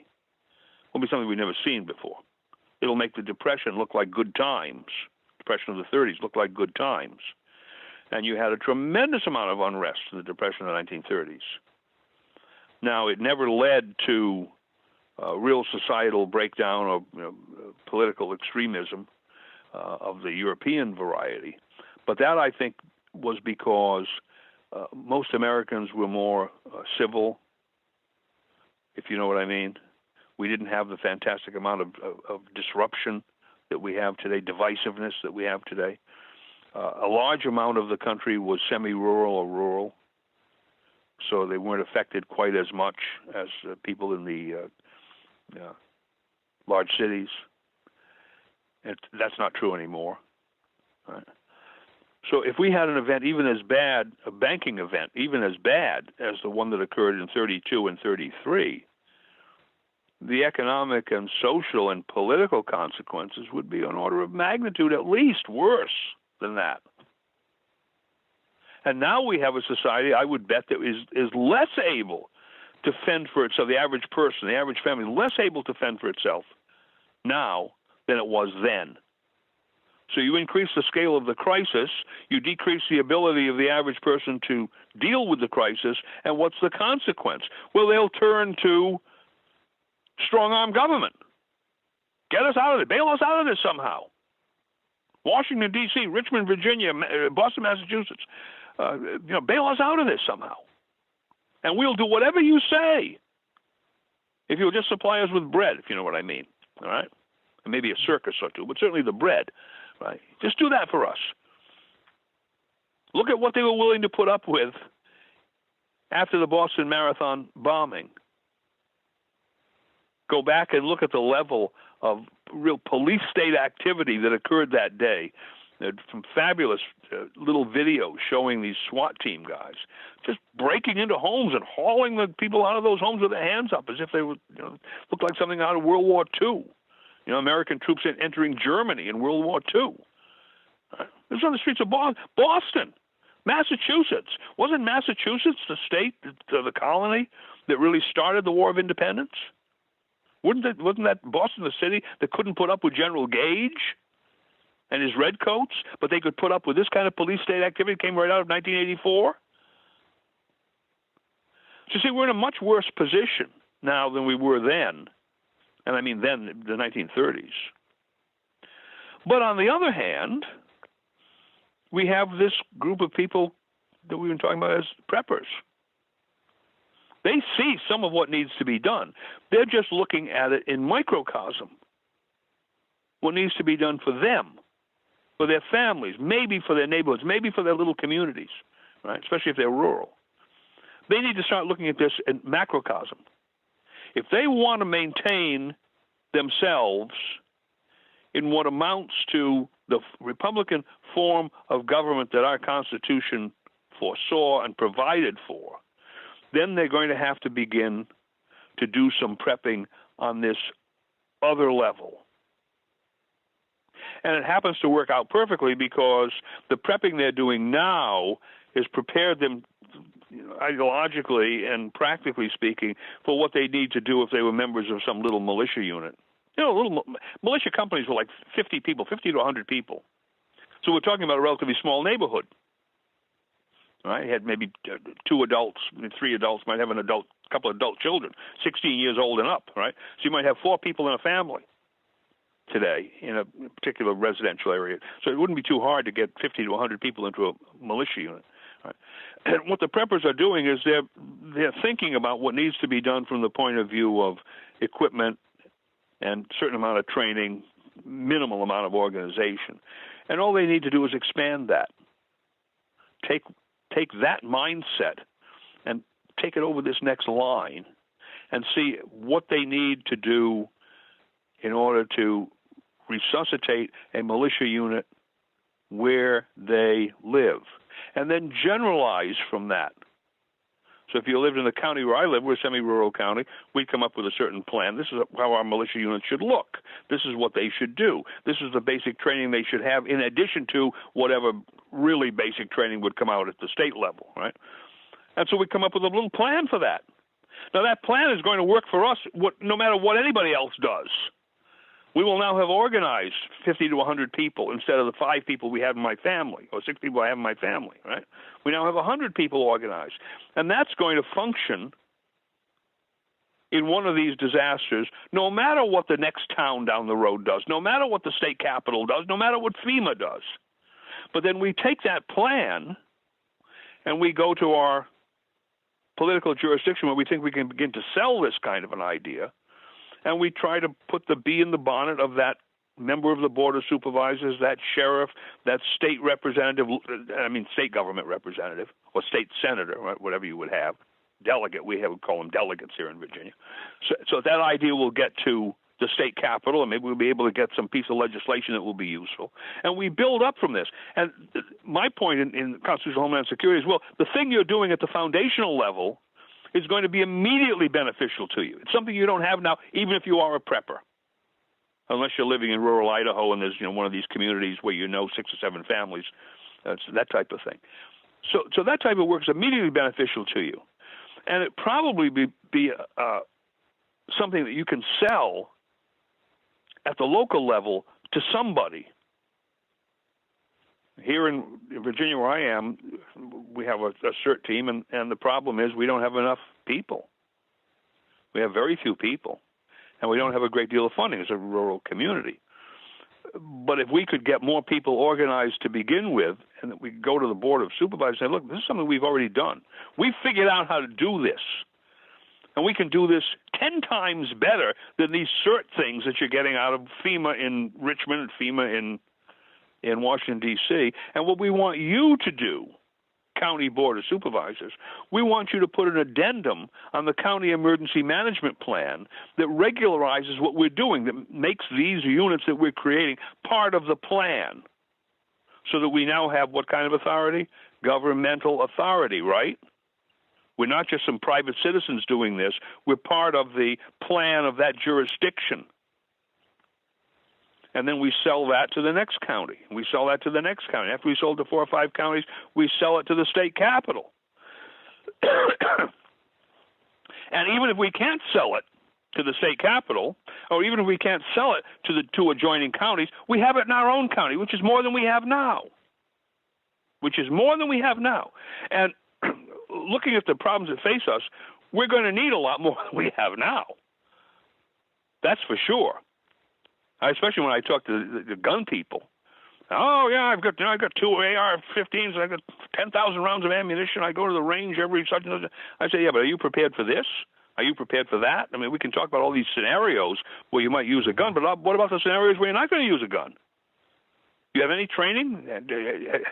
It'll be something we've never seen before. It'll make the Depression look like good times. Depression of the 30s looked like good times. And you had a tremendous amount of unrest in the Depression of the 1930s. Now, it never led to real societal breakdown or political extremism of the European variety. But that, I think, was because most Americans were more civil, if you know what I mean. We didn't have the fantastic amount of disruption that we have today, divisiveness that we have today. A large amount of the country was semi-rural or rural, so they weren't affected quite as much as people in the large cities. That's not true anymore. Right? So if we had an event even as bad, a banking event, even as bad as the one that occurred in 32 and 33, the economic and social and political consequences would be an order of magnitude at least worse than that. And now we have a society, I would bet, that is less able to fend for itself, the average person, the average family, less able to fend for itself now than it was then. So you increase the scale of the crisis, you decrease the ability of the average person to deal with the crisis, and what's the consequence? Well, they'll turn to strong-arm government. Get us out of it. Bail us out of this somehow. Washington, D.C., Richmond, Virginia, Boston, Massachusetts, bail us out of this somehow. And we'll do whatever you say if you'll just supply us with bread, if you know what I mean, all right? And maybe a circus or two, but certainly the bread, right? Just do that for us. Look at what they were willing to put up with after the Boston Marathon bombing. Go back and look at the level of real police state activity that occurred that day. Some fabulous little videos showing these SWAT team guys just breaking into homes and hauling the people out of those homes with their hands up as if they would looked like something out of World War II. American troops entering Germany in World War II. This was on the streets of Boston, Massachusetts. Wasn't Massachusetts the state, the colony, that really started the War of Independence? Wasn't that Boston the city that couldn't put up with General Gage and his redcoats, but they could put up with this kind of police state activity that came right out of 1984? So you see, we're in a much worse position now than we were then. And I mean then, the 1930s. But on the other hand, we have this group of people that we've been talking about as preppers. They see some of what needs to be done. They're just looking at it in microcosm. What needs to be done for them, for their families, maybe for their neighborhoods, maybe for their little communities, right? Especially if they're rural. They need to start looking at this in macrocosm. If they want to maintain themselves in what amounts to the Republican form of government that our Constitution foresaw and provided for, then they're going to have to begin to do some prepping on this other level. And it happens to work out perfectly because the prepping they're doing now has prepared them ideologically and practically speaking for what they need to do if they were members of some little militia unit. Little militia companies were like 50 people, 50 to 100 people. So we're talking about a relatively small neighborhood. Right? You had maybe 2 adults, 3 adults, might have a couple of adult children, 16 years old and up, right? So you might have 4 people in a family. today in a particular residential area. So it wouldn't be too hard to get 50 to 100 people into a militia unit. Right? And what the preppers are doing is they're thinking about what needs to be done from the point of view of equipment and certain amount of training, minimal amount of organization. And all they need to do is expand that. Take that mindset and take it over this next line and see what they need to do in order to resuscitate a militia unit where they live, and then generalize from that. So if you lived in the county where I live, we're a semi-rural county, we'd come up with a certain plan. This is how our militia units should look. This is what they should do. This is the basic training they should have in addition to whatever really basic training would come out at the state level, right? And so we come up with a little plan for that. Now that plan is going to work for us no matter what anybody else does. We will now have organized 50 to 100 people instead of the 5 people we had in my family, or 6 people I have in my family, right? We now have 100 people organized. And that's going to function in one of these disasters, no matter what the next town down the road does, no matter what the state capital does, no matter what FEMA does. But then we take that plan and we go to our political jurisdiction where we think we can begin to sell this kind of an idea, and we try to put the bee in the bonnet of that member of the Board of Supervisors, that sheriff, that state representative, state government representative, or state senator, right, whatever you would have, delegate. We would call them delegates here in Virginia. So that idea will get to the state capitol, and maybe we'll be able to get some piece of legislation that will be useful. And we build up from this. And my point in constitutional Homeland Security is, well, the thing you're doing at the foundational level is going to be immediately beneficial to you. It's something you don't have now, even if you are a prepper, unless you're living in rural Idaho and there's one of these communities where 6 or 7 families, that type of thing. So that type of work is immediately beneficial to you, and it probably be something that you can sell at the local level to somebody. Here in Virginia, where I am, we have a CERT team, and the problem is we don't have enough people. We have very few people, and we don't have a great deal of funding as a rural community. But if we could get more people organized to begin with, and that we go to the Board of Supervisors and say, look, this is something we've already done. We've figured out how to do this, and we can do this 10 times better than these CERT things that you're getting out of FEMA in Richmond and FEMA in Washington, D.C. And what we want you to do, County Board of Supervisors, we want you to put an addendum on the County Emergency Management Plan that regularizes what we're doing, that makes these units that we're creating part of the plan, so that we now have what kind of authority? Governmental authority, right? We're not just some private citizens doing this. We're part of the plan of that jurisdiction. And then we sell that to the next county. We sell that to the next county. After we sold to 4 or 5 counties, we sell it to the state capital. And even if we can't sell it to the state capital, or even if we can't sell it to the 2 adjoining counties, we have it in our own county, which is more than we have now. And looking at the problems that face us, we're going to need a lot more than we have now. That's for sure. Especially when I talk to the gun people. Oh yeah, I've got 2 AR-15s. I got 10,000 rounds of ammunition. I go to the range every such and such. I say, yeah, but are you prepared for this? Are you prepared for that? I mean, we can talk about all these scenarios where you might use a gun, but what about the scenarios where you're not going to use a gun? Do you have any training?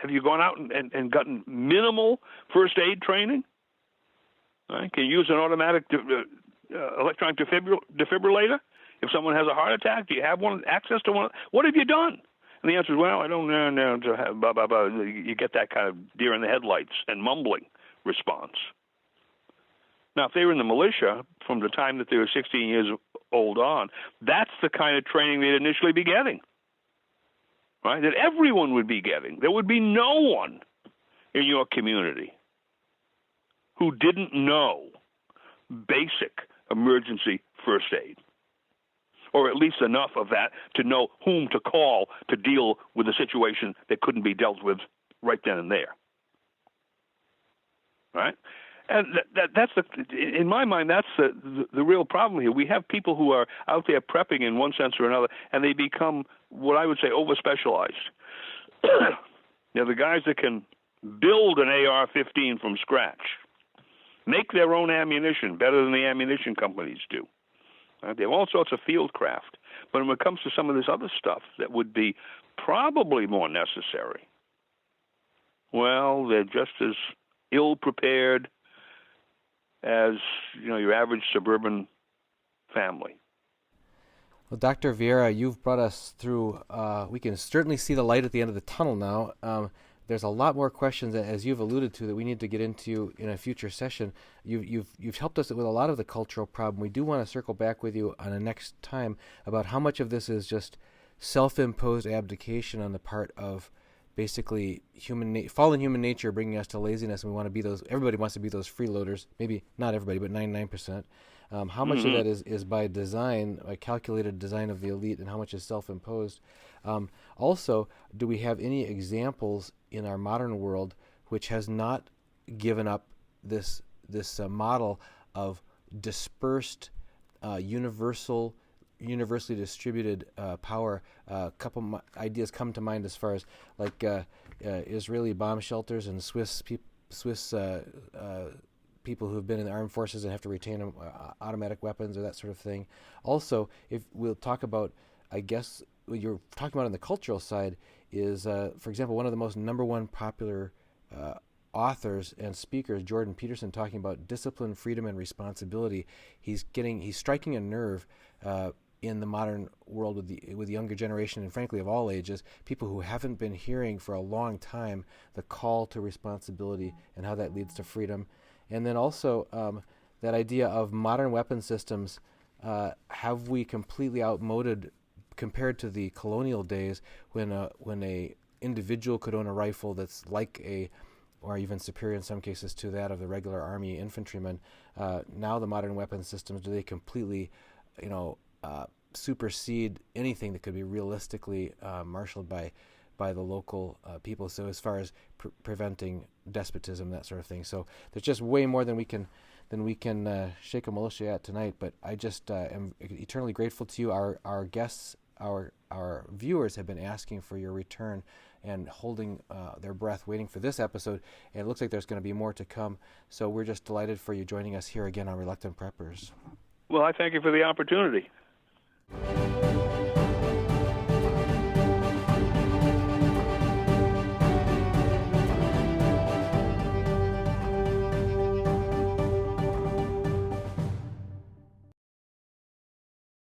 Have you gone out and gotten minimal first aid training? Right? Can you use an automatic electronic defibrillator? If someone has a heart attack, do you have access to one? What have you done? And the answer is, well, I don't know. Blah, blah, blah. You get that kind of deer in the headlights and mumbling response. Now, if they were in the militia from the time that they were 16 years old on, that's the kind of training they'd initially be getting, right? That everyone would be getting. There would be no one in your community who didn't know basic emergency first aid, or at least enough of that to know whom to call to deal with a situation that couldn't be dealt with right then and there, right? And that's in my mind, that's the real problem here. We have people who are out there prepping in one sense or another, and they become what I would say over-specialized. The guys that can build an AR-15 from scratch, make their own ammunition better than the ammunition companies do. They have all sorts of field craft. But when it comes to some of this other stuff that would be probably more necessary, well, they're just as ill-prepared as your average suburban family. Well, Dr. Vieira, you've brought us through. We can certainly see the light at the end of the tunnel now. There's a lot more questions, as you've alluded to, that we need to get into in a future session. You've helped us with a lot of the cultural problem. We do want to circle back with you on a next time about how much of this is just self-imposed abdication on the part of basically fallen human nature bringing us to laziness, and we want to be those. Everybody wants to be those freeloaders. Maybe not everybody, but 99%. How much of that is by design, a calculated design of the elite, and how much is self-imposed? Also, do we have any examples in our modern world which has not given up this model of dispersed, universally distributed power? A couple ideas come to mind as far as Israeli bomb shelters and Swiss people who have been in the armed forces and have to retain automatic weapons or that sort of thing. Also, if we'll talk about, I guess, what you're talking about on the cultural side is, for example, one of the most number one popular authors and speakers, Jordan Peterson, talking about discipline, freedom, and responsibility. He's striking a nerve in the modern world with the younger generation, and frankly of all ages, people who haven't been hearing for a long time the call to responsibility and how that leads to freedom. And then also that idea of modern weapon systems, have we completely outmoded compared to the colonial days when a individual could own a rifle that's or even superior in some cases to that of the regular army infantryman. Now the modern weapon systems, do they completely, supersede anything that could be realistically marshaled by the local people? So as far as preventing despotism, that sort of thing. So there's just way more than we can shake a militia at tonight. But I just am eternally grateful to you. Our guests, our viewers have been asking for your return and holding their breath, waiting for this episode. And it looks like there's going to be more to come. So we're just delighted for you joining us here again on Reluctant Preppers. Well, I thank you for the opportunity.